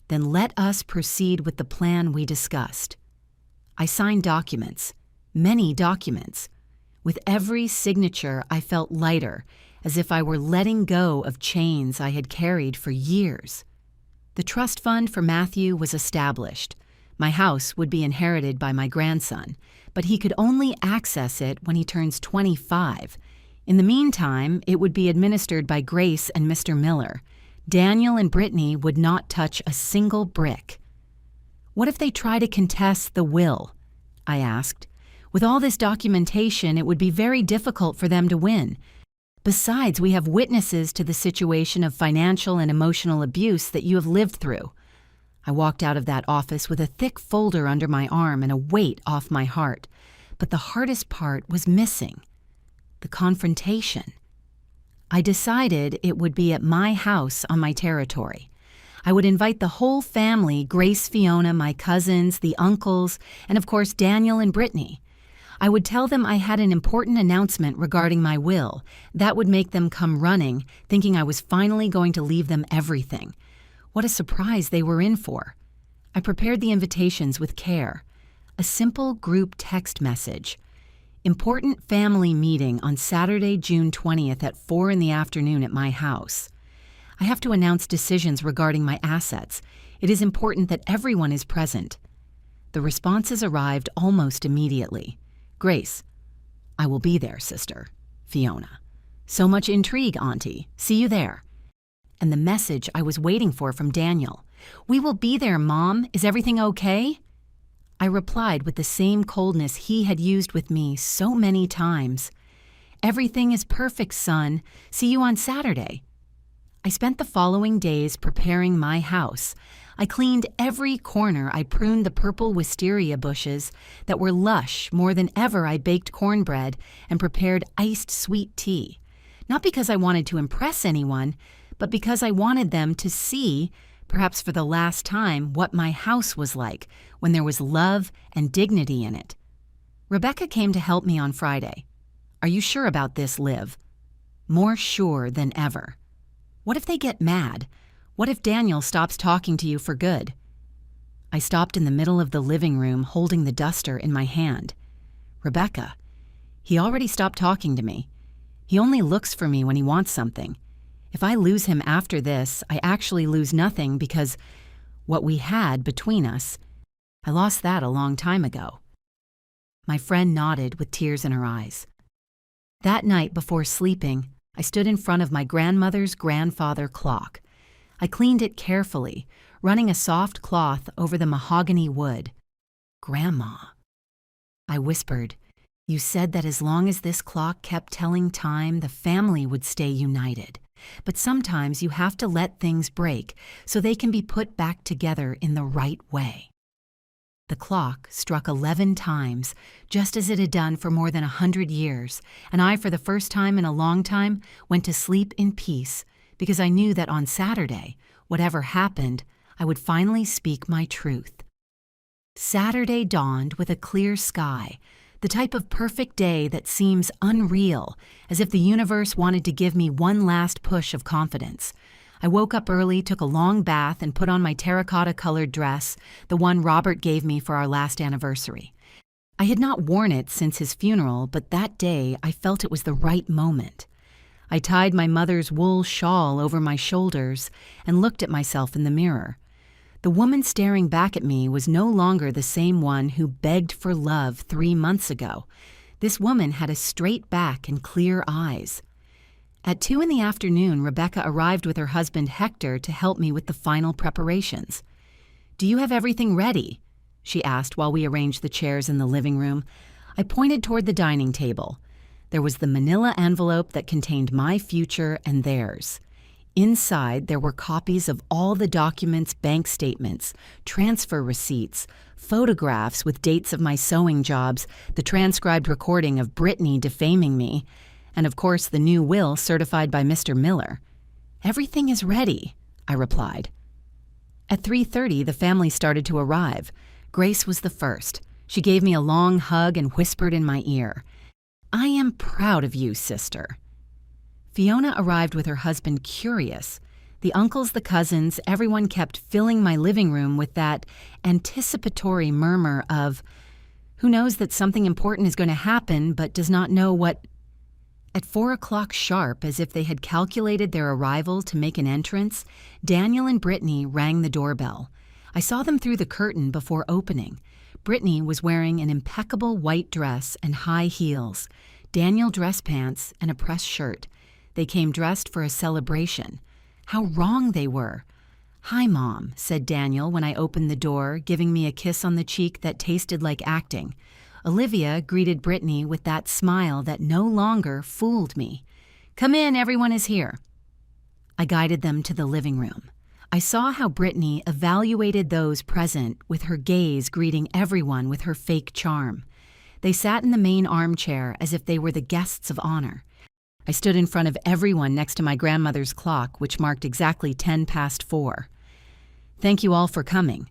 [SPEAKER 1] Then let us proceed with the plan we discussed. I signed documents, many documents. With every signature, I felt lighter, as if I were letting go of chains I had carried for years. The trust fund for Matthew was established. My house would be inherited by my grandson, but he could only access it when he turns 25. In the meantime, it would be administered by Grace and Mr. Miller. Daniel and Brittany would not touch a single brick. What if they try to contest the will? I asked. With all this documentation, it would be very difficult for them to win. Besides, we have witnesses to the situation of financial and emotional abuse that you have lived through. I walked out of that office with a thick folder under my arm and a weight off my heart. But the hardest part was missing. The confrontation. I decided it would be at my house on my territory. I would invite the whole family, Grace, Fiona, my cousins, the uncles, and of course Daniel and Brittany. I would tell them I had an important announcement regarding my will. That would make them come running, thinking I was finally going to leave them everything. What a surprise they were in for. I prepared the invitations with care. A simple group text message. Important family meeting on Saturday, June 20th at 4 in the afternoon at my house. I have to announce decisions regarding my assets. It is important that everyone is present. The responses arrived almost immediately. Grace, I will be there, sister. Fiona, so much intrigue, Auntie. See you there. And the message I was waiting for from Daniel. We will be there, Mom. Is everything okay? I replied with the same coldness he had used with me so many times. Everything is perfect, son. See you on Saturday. I spent the following days preparing my house. I cleaned every corner. I pruned the purple wisteria bushes that were lush. More than ever, I baked cornbread and prepared iced sweet tea. Not because I wanted to impress anyone, but because I wanted them to see, perhaps for the last time, what my house was like when there was love and dignity in it. Rebecca came to help me on Friday. Are you sure about this, Liv? More sure than ever. What if they get mad? What if Daniel stops talking to you for good? I stopped in the middle of the living room holding the duster in my hand. Rebecca, he already stopped talking to me. He only looks for me when he wants something. If I lose him after this, I actually lose nothing because what we had between us, I lost that a long time ago. My friend nodded with tears in her eyes. That night before sleeping, I stood in front of my grandmother's grandfather clock. I cleaned it carefully, running a soft cloth over the mahogany wood. Grandma, I whispered, you said that as long as this clock kept telling time, the family would stay united. But sometimes you have to let things break so they can be put back together in the right way. The clock struck 11 times, just as it had done for more than 100 years, and I, for the first time in a long time, went to sleep in peace because I knew that on Saturday, whatever happened, I would finally speak my truth. Saturday dawned with a clear sky, the type of perfect day that seems unreal, as if the universe wanted to give me one last push of confidence. I woke up early, took a long bath, and put on my terracotta-colored dress, the one Robert gave me for our last anniversary. I had not worn it since his funeral, but that day I felt it was the right moment. I tied my mother's wool shawl over my shoulders and looked at myself in the mirror. The woman staring back at me was no longer the same one who begged for love 3 months ago. This woman had a straight back and clear eyes. At 2 in the afternoon, Rebecca arrived with her husband Hector to help me with the final preparations. "Do you have everything ready?" she asked while we arranged the chairs in the living room. I pointed toward the dining table. There was the manila envelope that contained my future and theirs. Inside, there were copies of all the documents, bank statements, transfer receipts, photographs with dates of my sewing jobs, the transcribed recording of Brittany defaming me, and of course the new will certified by Mr. Miller. "Everything is ready," I replied. At 3:30, the family started to arrive. Grace was the first. She gave me a long hug and whispered in my ear, "I am proud of you, sister." Fiona arrived with her husband, Curious. The uncles, the cousins, everyone kept filling my living room with that anticipatory murmur of, who knows that something important is going to happen but does not know what. At 4 o'clock sharp, as if they had calculated their arrival to make an entrance, Daniel and Brittany rang the doorbell. I saw them through the curtain before opening. Brittany was wearing an impeccable white dress and high heels, Daniel dress pants and a pressed shirt. They came dressed for a celebration. How wrong they were. "Hi, Mom," said Daniel when I opened the door, giving me a kiss on the cheek that tasted like acting. Olivia greeted Brittany with that smile that no longer fooled me. "Come in, everyone is here." I guided them to the living room. I saw how Brittany evaluated those present with her gaze greeting everyone with her fake charm. They sat in the main armchair as if they were the guests of honor. I stood in front of everyone next to my grandmother's clock, which marked exactly 4:10. "Thank you all for coming.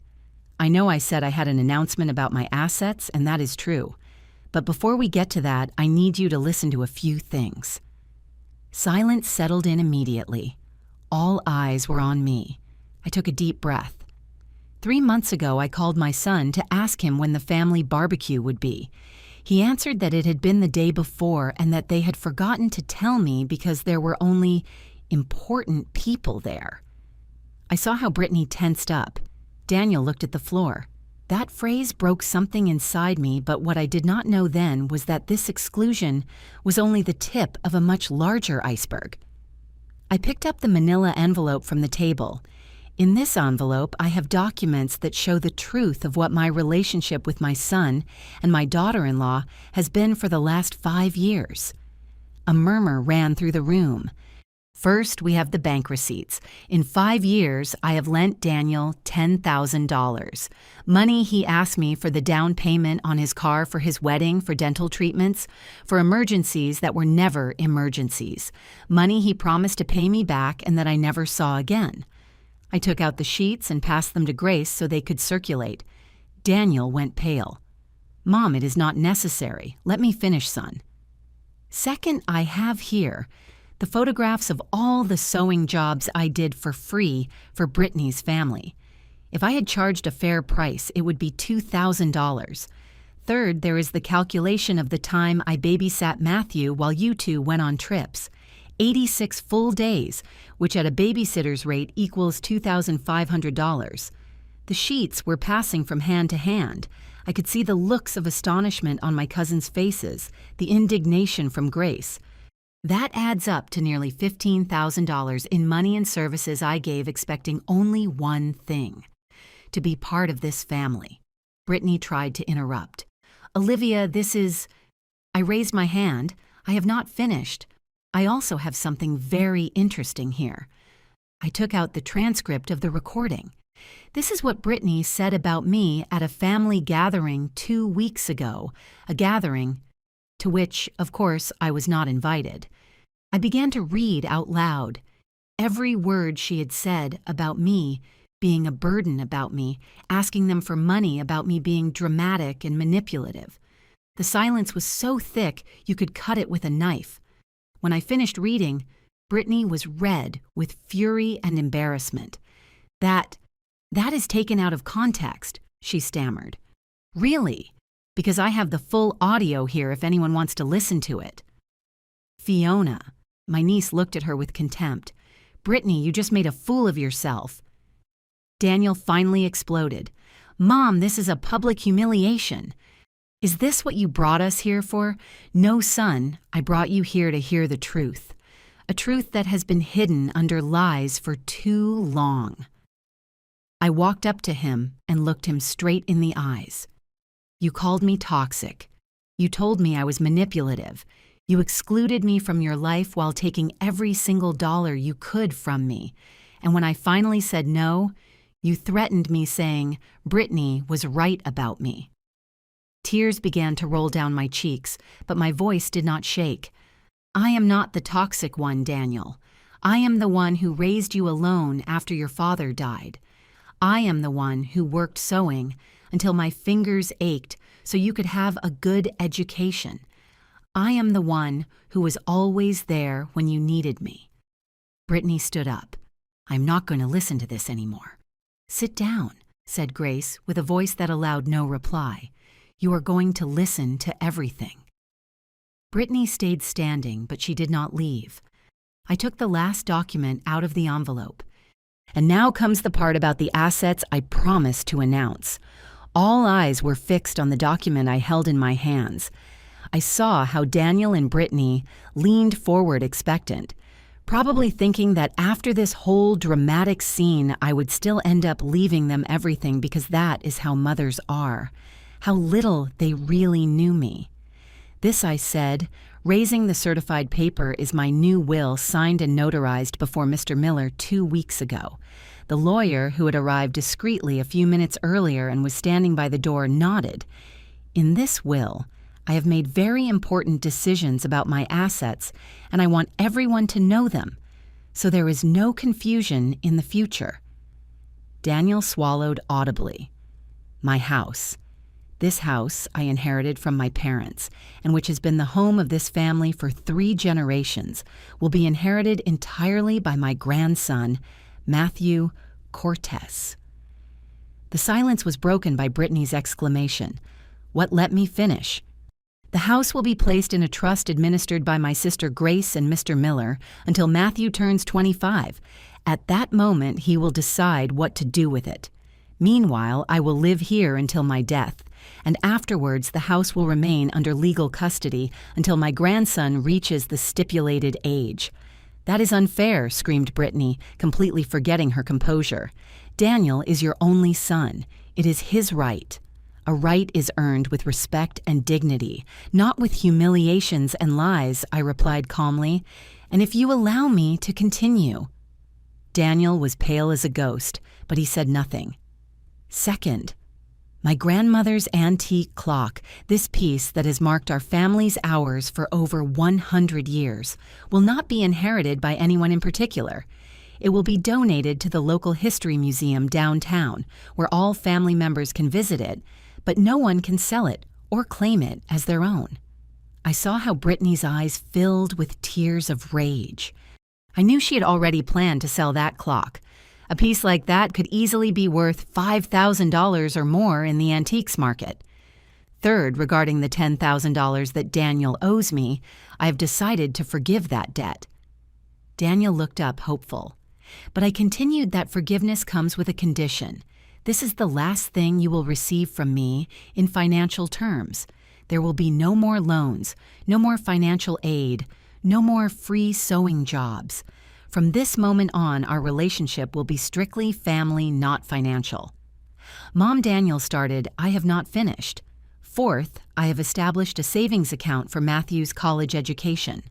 [SPEAKER 1] I know I said I had an announcement about my assets, and that is true. But before we get to that, I need you to listen to a few things." Silence settled in immediately. All eyes were on me. I took a deep breath. 3 months ago, I called my son to ask him when the family barbecue would be. He answered that it had been the day before and that they had forgotten to tell me because there were only important people there. I saw how Brittany tensed up. Daniel looked at the floor. That phrase broke something inside me, but what I did not know then was that this exclusion was only the tip of a much larger iceberg. I picked up the manila envelope from the table. In this envelope, I have documents that show the truth of what my relationship with my son and my daughter-in-law has been for the last 5 years. A murmur ran through the room. First, we have the bank receipts. In 5 years, I have lent Daniel $10,000. Money he asked me for the down payment on his car for his wedding, for dental treatments, for emergencies that were never emergencies. Money he promised to pay me back and that I never saw again. I took out the sheets and passed them to Grace so they could circulate. Daniel went pale. "Mom, it is not necessary. Let me finish, son." Second, I have here the photographs of all the sewing jobs I did for free for Brittany's family. If I had charged a fair price, it would be $2,000. Third, there is the calculation of the time I babysat Matthew while you two went on trips. 86 full days, which at a babysitter's rate equals $2,500. The sheets were passing from hand to hand. I could see the looks of astonishment on my cousins' faces, the indignation from Grace. That adds up to nearly $15,000 in money and services I gave expecting only one thing: to be part of this family. Brittany tried to interrupt. "Olivia, this is—" I raised my hand. "I have not finished. I also have something very interesting here." I took out the transcript of the recording. This is what Brittany said about me at a family gathering 2 weeks ago, a gathering to which, of course, I was not invited. I began to read out loud. Every word she had said about me being a burden about me, asking them for money about me being dramatic and manipulative. The silence was so thick you could cut it with a knife. When I finished reading, Brittany was red with fury and embarrassment. That is taken out of context, she stammered. Really? Because I have the full audio here if anyone wants to listen to it. Fiona, my niece looked at her with contempt. Brittany, you just made a fool of yourself. Daniel finally exploded. Mom, this is a public humiliation. Is this what you brought us here for? No, son, I brought you here to hear the truth. A truth that has been hidden under lies for too long. I walked up to him and looked him straight in the eyes. You called me toxic. You told me I was manipulative. You excluded me from your life while taking every single dollar you could from me. And when I finally said no, you threatened me saying Brittany was right about me. Tears began to roll down my cheeks, but my voice did not shake. I am not the toxic one, Daniel. I am the one who raised you alone after your father died. I am the one who worked sewing until my fingers ached so you could have a good education. I am the one who was always there when you needed me. Brittany stood up. I'm not going to listen to this anymore. Sit down, said Grace with a voice that allowed no reply. You are going to listen to everything. Brittany stayed standing, but she did not leave. I took the last document out of the envelope. And now comes the part about the assets I promised to announce. All eyes were fixed on the document I held in my hands. I saw how Daniel and Brittany leaned forward expectant, probably thinking that after this whole dramatic scene I would still end up leaving them everything because that is how mothers are, how little they really knew me. This I said, raising the certified paper is my new will signed and notarized before Mr. Miller 2 weeks ago. The lawyer, who had arrived discreetly a few minutes earlier and was standing by the door, nodded. In this will, I have made very important decisions about my assets, and I want everyone to know them, so there is no confusion in the future. Daniel swallowed audibly. My house. This house I inherited from my parents, and which has been the home of this family for 3 generations, will be inherited entirely by my grandson, Matthew Cortez. The silence was broken by Brittany's exclamation. What let me finish? The house will be placed in a trust administered by my sister Grace and Mr. Miller until Matthew turns 25. At that moment, he will decide what to do with it. Meanwhile, I will live here until my death, and afterwards the house will remain under legal custody until my grandson reaches the stipulated age. That is unfair, screamed Brittany, completely forgetting her composure. Daniel is your only son. It is his right. A right is earned with respect and dignity, not with humiliations and lies, I replied calmly, and if you allow me to continue. Daniel was pale as a ghost, but he said nothing. Second, my grandmother's antique clock, this piece that has marked our family's hours for over 100 years, will not be inherited by anyone in particular. It will be donated to the local history museum downtown, where all family members can visit it, but no one can sell it or claim it as their own. I saw how Brittany's eyes filled with tears of rage. I knew she had already planned to sell that clock. A piece like that could easily be worth $5,000 or more in the antiques market. Third, regarding the $10,000 that Daniel owes me, I have decided to forgive that debt. Daniel looked up hopeful. But I continued that forgiveness comes with a condition. This is the last thing you will receive from me in financial terms. There will be no more loans, no more financial aid, no more free sewing jobs. From this moment on, our relationship will be strictly family, not financial. Mom Daniel started, I have not finished. Fourth, I have established a savings account for Matthew's college education.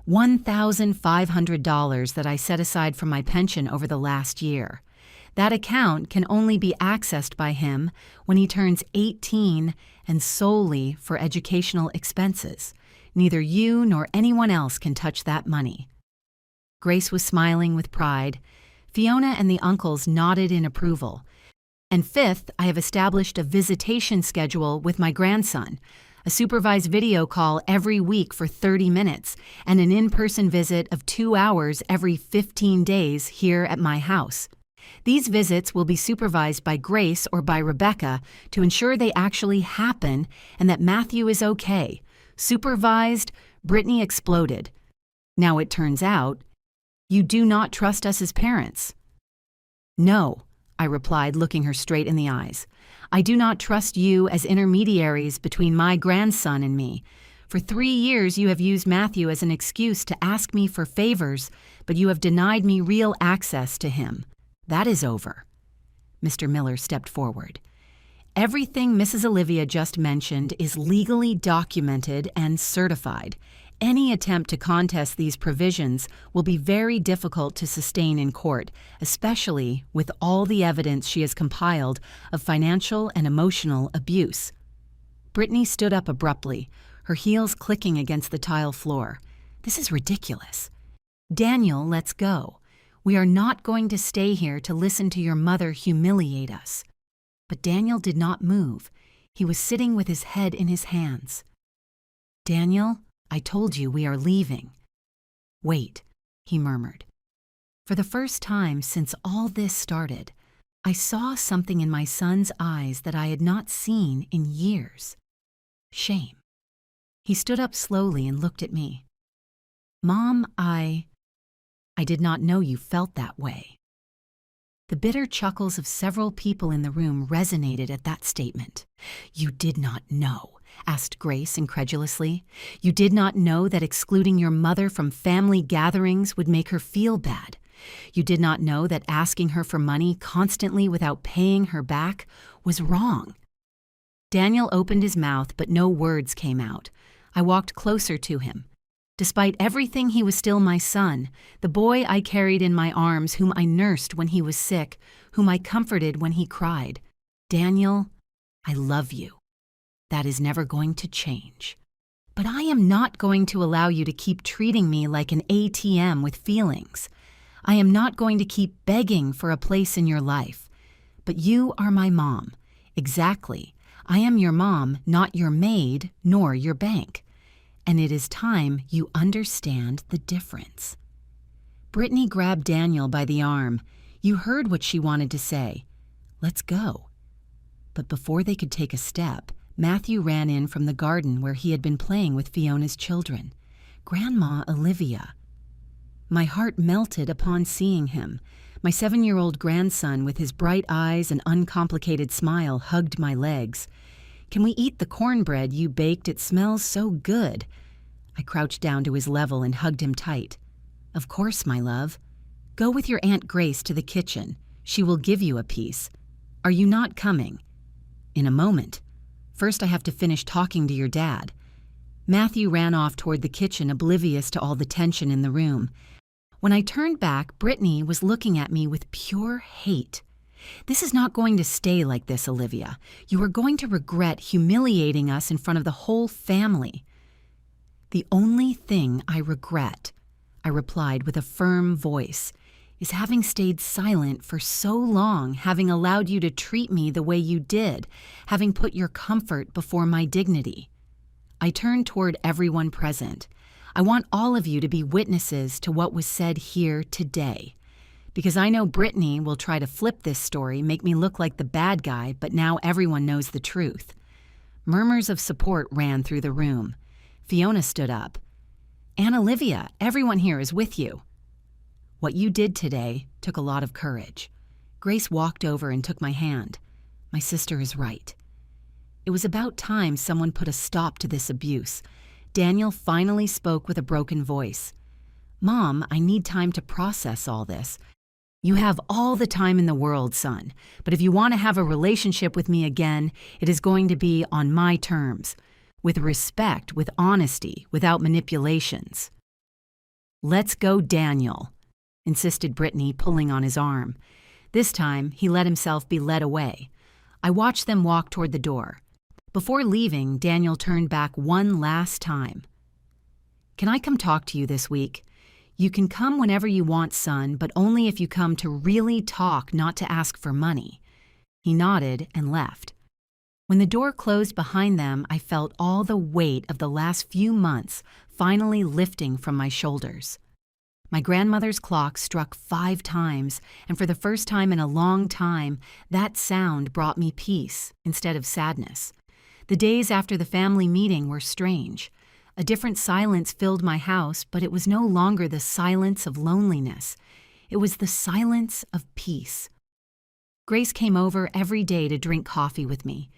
[SPEAKER 1] $1,500 that I set aside from my pension over the last year. That account can only be accessed by him when he turns 18 and solely for educational expenses. Neither you nor anyone else can touch that money. Grace was smiling with pride. Fiona and the uncles nodded in approval. And fifth, I have established a visitation schedule with my grandson, a supervised video call every week for 30 minutes, and an in-person visit of 2 hours every 15 days here at my house. These visits will be supervised by Grace or by Rebecca to ensure they actually happen and that Matthew is okay. Supervised, Brittany exploded. Now it turns out, you do not trust us as parents. No, I replied, looking her straight in the eyes. I do not trust you as intermediaries between my grandson and me. For 3 years you have used Matthew as an excuse to ask me for favors, but you have denied me real access to him. That is over. Mr. Miller stepped forward. Everything Mrs. Olivia just mentioned is legally documented and certified. Any attempt to contest these provisions will be very difficult to sustain in court, especially with all the evidence she has compiled of financial and emotional abuse. Brittany stood up abruptly, her heels clicking against the tile floor. This is ridiculous. Daniel, let's go. We are not going to stay here to listen to your mother humiliate us. But Daniel did not move. He was sitting with his head in his hands. Daniel, I told you we are leaving. Wait, he murmured. For the first time since all this started, I saw something in my son's eyes that I had not seen in years. Shame. He stood up slowly and looked at me. Mom, I did not know you felt that way. The bitter chuckles of several people in the room resonated at that statement. You did not know, asked Grace incredulously. You did not know that excluding your mother from family gatherings would make her feel bad. You did not know that asking her for money constantly without paying her back was wrong. Daniel opened his mouth, but no words came out. I walked closer to him. Despite everything, he was still my son, the boy I carried in my arms, whom I nursed when he was sick, whom I comforted when he cried. Daniel, I love you. That is never going to change. But I am not going to allow you to keep treating me like an ATM with feelings. I am not going to keep begging for a place in your life. But you are my mom. Exactly. I am your mom, not your maid, nor your bank. And it is time you understand the difference. Brittany grabbed Daniel by the arm. You heard what she wanted to say. Let's go. But before they could take a step, Matthew ran in from the garden where he had been playing with Fiona's children. Grandma Olivia. My heart melted upon seeing him. My 7-year-old grandson, with his bright eyes and uncomplicated smile, hugged my legs. Can we eat the cornbread you baked? It smells so good. I crouched down to his level and hugged him tight. Of course, my love. Go with your Aunt Grace to the kitchen. She will give you a piece. Are you not coming? In a moment. First, I have to finish talking to your dad. Matthew ran off toward the kitchen, oblivious to all the tension in the room. When I turned back, Brittany was looking at me with pure hate. This is not going to stay like this, Olivia. You are going to regret humiliating us in front of the whole family. The only thing I regret, I replied with a firm voice, is having stayed silent for so long, having allowed you to treat me the way you did, having put your comfort before my dignity. I turned toward everyone present. I want all of you to be witnesses to what was said here today. Because I know Brittany will try to flip this story, make me look like the bad guy, but now everyone knows the truth. Murmurs of support ran through the room. Fiona stood up. Aunt Olivia, everyone here is with you. What you did today took a lot of courage. Grace walked over and took my hand. My sister is right. It was about time someone put a stop to this abuse. Daniel finally spoke with a broken voice. Mom, I need time to process all this. You have all the time in the world, son, but if you want to have a relationship with me again, it is going to be on my terms, with respect, with honesty, without manipulations. Let's go, Daniel, insisted Brittany, pulling on his arm. This time, he let himself be led away. I watched them walk toward the door. Before leaving, Daniel turned back one last time. Can I come talk to you this week? You can come whenever you want, son, but only if you come to really talk, not to ask for money. He nodded and left. When the door closed behind them, I felt all the weight of the last few months finally lifting from my shoulders. My grandmother's clock struck 5 times, and for the first time in a long time, that sound brought me peace instead of sadness. The days after the family meeting were strange. A different silence filled my house, but it was no longer the silence of loneliness. It was the silence of peace. Grace came over every day to drink coffee with me.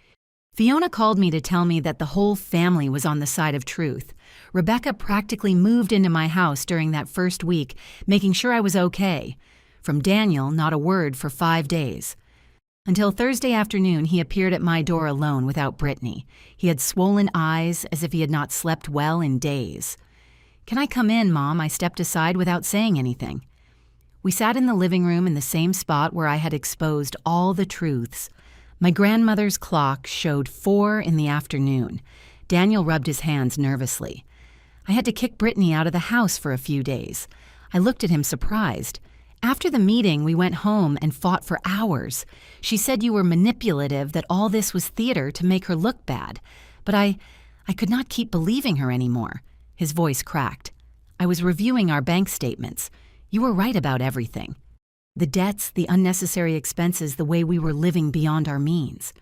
[SPEAKER 1] Fiona called me to tell me that the whole family was on the side of truth. Rebecca practically moved into my house during that first week, making sure I was okay. From Daniel, not a word for 5 days. Until Thursday afternoon, he appeared at my door alone without Brittany. He had swollen eyes, as if he had not slept well in days. "Can I come in, Mom?" I stepped aside without saying anything. We sat in the living room in the same spot where I had exposed all the truths. My grandmother's clock showed 4 in the afternoon. Daniel rubbed his hands nervously. I had to kick Brittany out of the house for a few days. I looked at him surprised. After the meeting, we went home and fought for hours. She said you were manipulative, that all this was theater to make her look bad. But I could not keep believing her anymore. His voice cracked. I was reviewing our bank statements. You were right about everything. The debts, the unnecessary expenses, the way we were living beyond our means.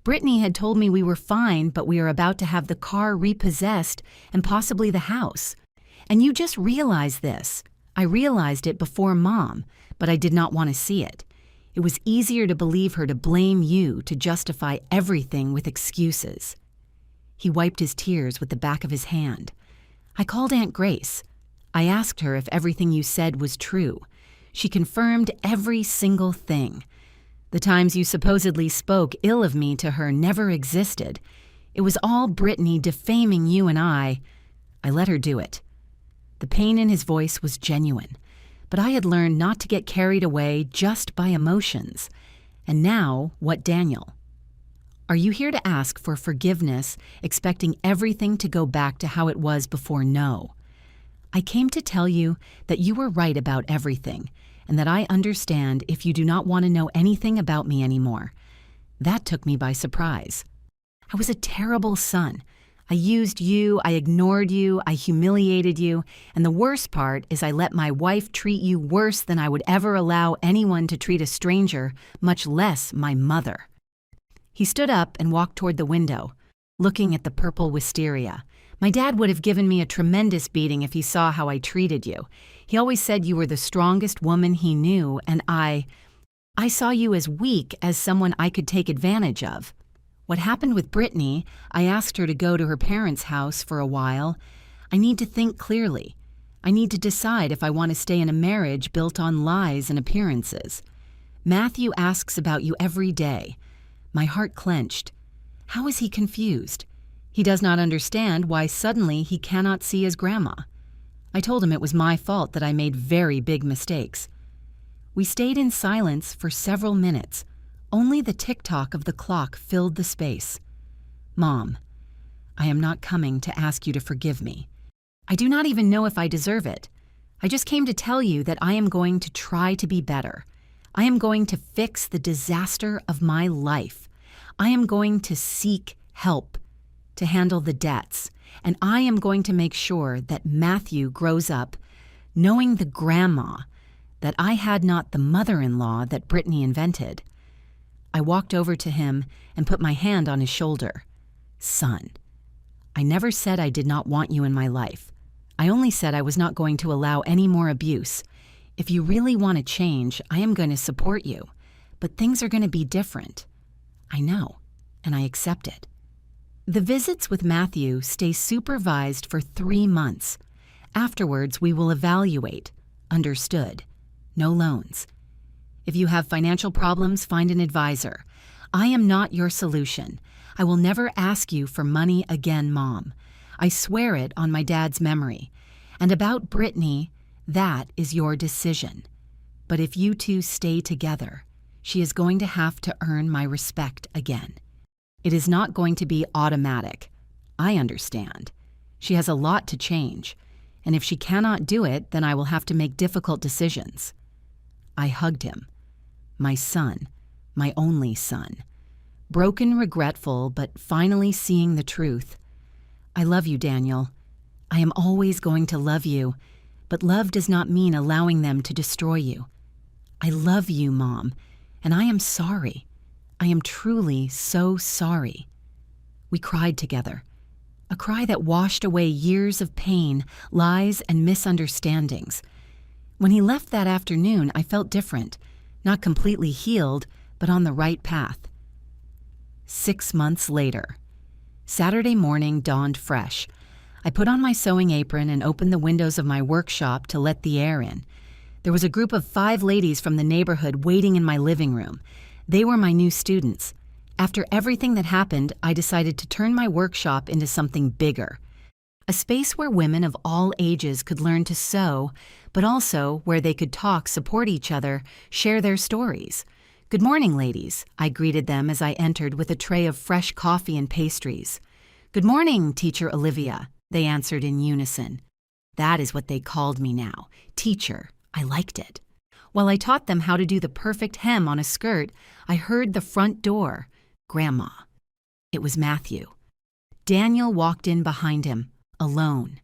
[SPEAKER 1] Brittany had told me we were fine, but we are about to have the car repossessed and possibly the house. And you just realized this. I realized it before Mom, but I did not want to see it. It was easier to believe her to blame you, to justify everything with excuses. He wiped his tears with the back of his hand. I called Aunt Grace. I asked her if everything you said was true. She confirmed every single thing. The times you supposedly spoke ill of me to her never existed. It was all Brittany defaming you and I let her do it. The pain in his voice was genuine, but I had learned not to get carried away just by emotions. And now, what Daniel? Are you here to ask for forgiveness, expecting everything to go back to how it was before? No. I came to tell you that you were right about everything, and that I understand if you do not want to know anything about me anymore. That took me by surprise. I was a terrible son. I used you, I ignored you, I humiliated you, and the worst part is I let my wife treat you worse than I would ever allow anyone to treat a stranger, much less my mother. He stood up and walked toward the window, looking at the purple wisteria. My dad would have given me a tremendous beating if he saw how I treated you. He always said you were the strongest woman he knew, and I saw you as weak, as someone I could take advantage of. What happened with Brittany, I asked her to go to her parents' house for a while. I need to think clearly. I need to decide if I want to stay in a marriage built on lies and appearances. Matthew asks about you every day. My heart clenched. How is he confused? He does not understand why suddenly he cannot see his grandma. I told him it was my fault, that I made very big mistakes. We stayed in silence for several minutes. Only the tick-tock of the clock filled the space. Mom, I am not coming to ask you to forgive me. I do not even know if I deserve it. I just came to tell you that I am going to try to be better. I am going to fix the disaster of my life. I am going to seek help to handle the debts, and I am going to make sure that Matthew grows up knowing the grandma, that I had not the mother-in-law that Brittany invented. I walked over to him and put my hand on his shoulder. Son, I never said I did not want you in my life. I only said I was not going to allow any more abuse. If you really want to change, I am going to support you. But things are going to be different. I know, and I accept it. The visits with Matthew stay supervised for 3 months. Afterwards, we will evaluate. Understood. No loans. If you have financial problems, find an advisor. I am not your solution. I will never ask you for money again, Mom. I swear it on my dad's memory. And about Brittany, that is your decision. But if you two stay together, she is going to have to earn my respect again. It is not going to be automatic. I understand. She has a lot to change, and if she cannot do it, then I will have to make difficult decisions. I hugged him. My son, my only son. broken, regretful, but finally seeing the truth. I love you, Daniel. I am always going to love you, but love does not mean allowing them to destroy you. I love you, Mom, and I am sorry. I am truly so sorry. We cried together, a cry that washed away years of pain, lies, and misunderstandings. When he left that afternoon, I felt different, not completely healed, but on the right path. 6 months later. Saturday morning dawned fresh. I put on my sewing apron and opened the windows of my workshop to let the air in. There was a group of 5 ladies from the neighborhood waiting in my living room. They were my new students. After everything that happened, I decided to turn my workshop into something bigger. A space where women of all ages could learn to sew, but also where they could talk, support each other, share their stories. "Good morning, ladies," I greeted them as I entered with a tray of fresh coffee and pastries. "Good morning, Teacher Olivia," they answered in unison. That is what they called me now, teacher. I liked it. While I taught them how to do the perfect hem on a skirt, I heard the front door. Grandma. It was Matthew. Daniel walked in behind him, alone.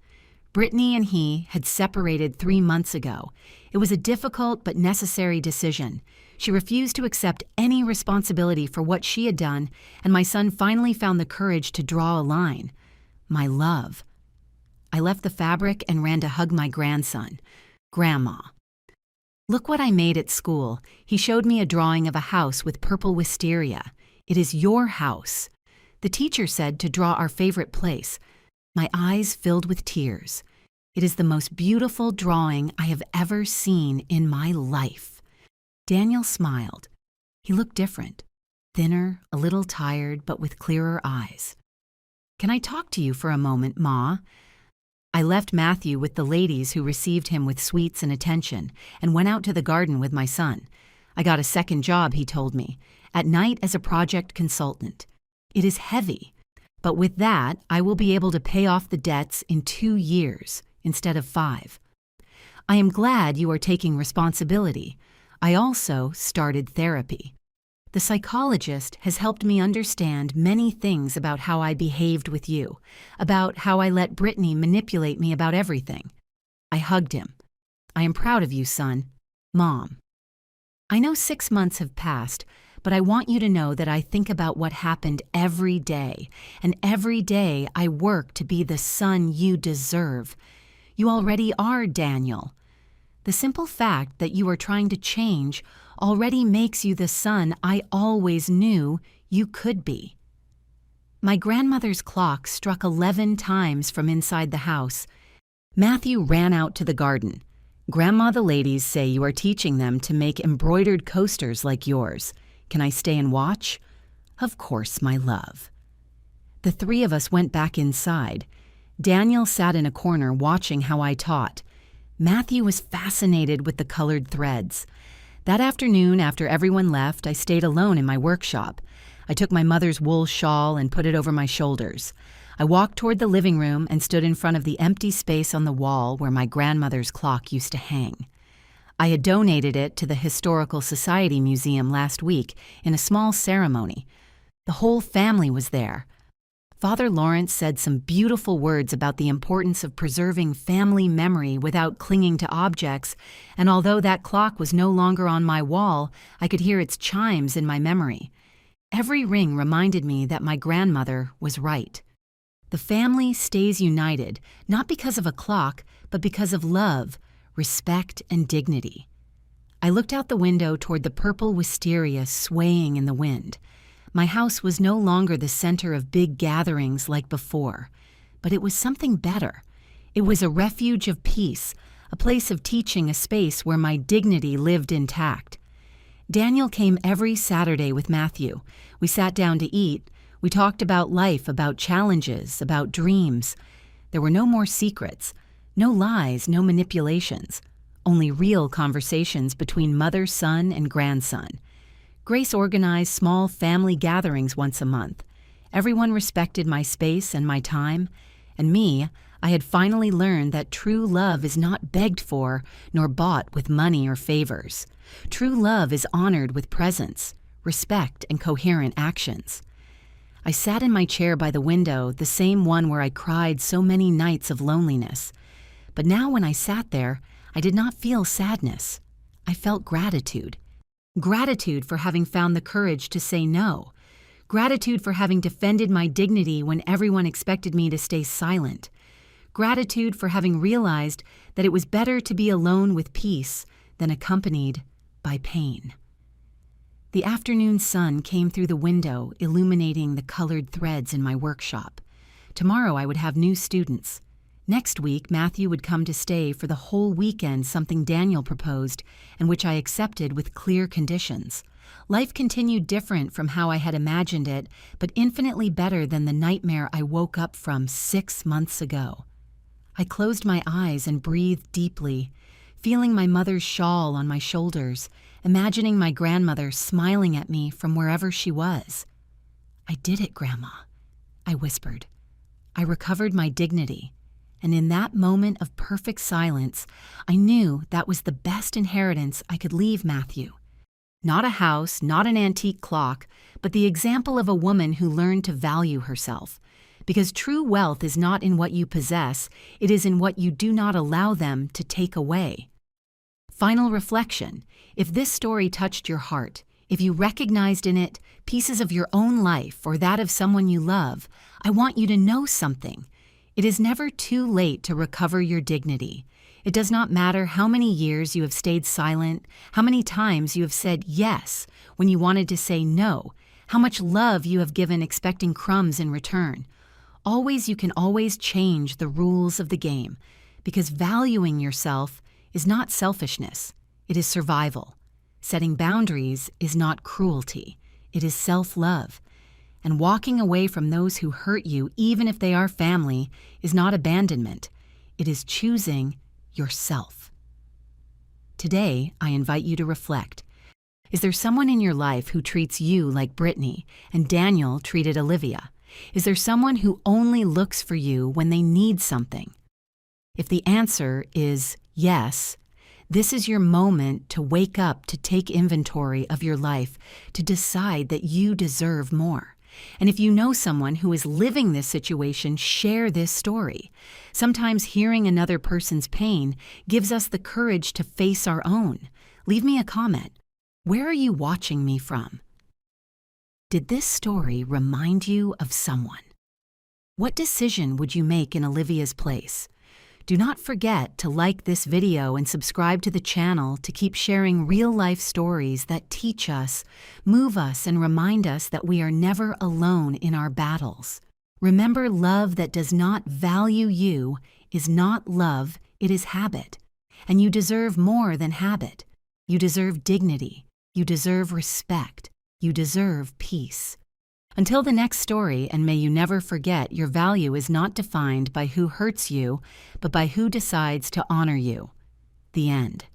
[SPEAKER 1] Brittany and he had separated 3 months ago. It was a difficult but necessary decision. She refused to accept any responsibility for what she had done, and my son finally found the courage to draw a line. My love. I left the fabric and ran to hug my grandson. Grandma. "Look what I made at school." He showed me a drawing of a house with purple wisteria. "It is your house." The teacher said to draw our favorite place. My eyes filled with tears. It is the most beautiful drawing I have ever seen in my life. Daniel smiled. He looked different, thinner, a little tired, but with clearer eyes. "Can I talk to you for a moment, Ma?" I left Matthew with the ladies who received him with sweets and attention and went out to the garden with my son. I got a second job, he told me, at night as a project consultant. It is heavy, but with that, I will be able to pay off the debts in 2 years instead of 5. I am glad you are taking responsibility. I also started therapy. The psychologist has helped me understand many things about how I behaved with you, about how I let Brittany manipulate me about everything. I hugged him. "I am proud of you, son. Mom." I know 6 months have passed, but I want you to know that I think about what happened every day, and every day I work to be the son you deserve. You already are, Daniel. The simple fact that you are trying to change already makes you the son I always knew you could be. My grandmother's clock struck 11 times from inside the house. Matthew ran out to the garden. "Grandma, the ladies say you are teaching them to make embroidered coasters like yours. Can I stay and watch?" "Of course, my love." The 3 of us went back inside. Daniel sat in a corner watching how I taught. Matthew was fascinated with the colored threads. That afternoon, after everyone left, I stayed alone in my workshop. I took my mother's wool shawl and put it over my shoulders. I walked toward the living room and stood in front of the empty space on the wall where my grandmother's clock used to hang. I had donated it to the Historical Society Museum last week in a small ceremony. The whole family was there. Father Lawrence said some beautiful words about the importance of preserving family memory without clinging to objects, and although that clock was no longer on my wall, I could hear its chimes in my memory. Every ring reminded me that my grandmother was right. The family stays united, not because of a clock, but because of love, respect, and dignity. I looked out the window toward the purple wisteria swaying in the wind. My house was no longer the center of big gatherings like before, but it was something better. It was a refuge of peace, a place of teaching, a space where my dignity lived intact. Daniel came every Saturday with Matthew. We sat down to eat. We talked about life, about challenges, about dreams. There were no more secrets, no lies, no manipulations, only real conversations between mother, son, and grandson. Grace organized small family gatherings once a month. Everyone respected my space and my time. And me, I had finally learned that true love is not begged for nor bought with money or favors. True love is honored with presence, respect, and coherent actions. I sat in my chair by the window, the same one where I cried so many nights of loneliness. But now when I sat there, I did not feel sadness. I felt gratitude. Gratitude for having found the courage to say no. Gratitude for having defended my dignity when everyone expected me to stay silent. Gratitude for having realized that it was better to be alone with peace than accompanied by pain. The afternoon sun came through the window, illuminating the colored threads in my workshop. Tomorrow I would have new students. Next week, Matthew would come to stay for the whole weekend, something Daniel proposed, and which I accepted with clear conditions. Life continued different from how I had imagined it, but infinitely better than the nightmare I woke up from 6 months ago. I closed my eyes and breathed deeply, feeling my mother's shawl on my shoulders, imagining my grandmother smiling at me from wherever she was. "I did it, Grandma," I whispered. I recovered my dignity, and in that moment of perfect silence, I knew that was the best inheritance I could leave Matthew. Not a house, not an antique clock, but the example of a woman who learned to value herself. Because true wealth is not in what you possess, it is in what you do not allow them to take away. Final reflection: if this story touched your heart, if you recognized in it pieces of your own life or that of someone you love, I want you to know something. It is never too late to recover your dignity. It does not matter how many years you have stayed silent, how many times you have said yes when you wanted to say no, how much love you have given expecting crumbs in return. You can always change the rules of the game, because valuing yourself is not selfishness, it is survival. Setting boundaries is not cruelty, it is self-love. And walking away from those who hurt you, even if they are family, is not abandonment, it is choosing yourself. Today, I invite you to reflect. Is there someone in your life who treats you like Brittany and Daniel treated Olivia? Is there someone who only looks for you when they need something? If the answer is yes, this is your moment to wake up, to take inventory of your life, to decide that you deserve more. And if you know someone who is living this situation, share this story. Sometimes hearing another person's pain gives us the courage to face our own. Leave me a comment. Where are you watching me from? Did this story remind you of someone? What decision would you make in Olivia's place? Do not forget to like this video and subscribe to the channel to keep sharing real-life stories that teach us, move us, and remind us that we are never alone in our battles. Remember, love that does not value you is not love, it is habit. And you deserve more than habit. You deserve dignity. You deserve respect. You deserve peace. Until the next story, and may you never forget, your value is not defined by who hurts you, but by who decides to honor you. The end.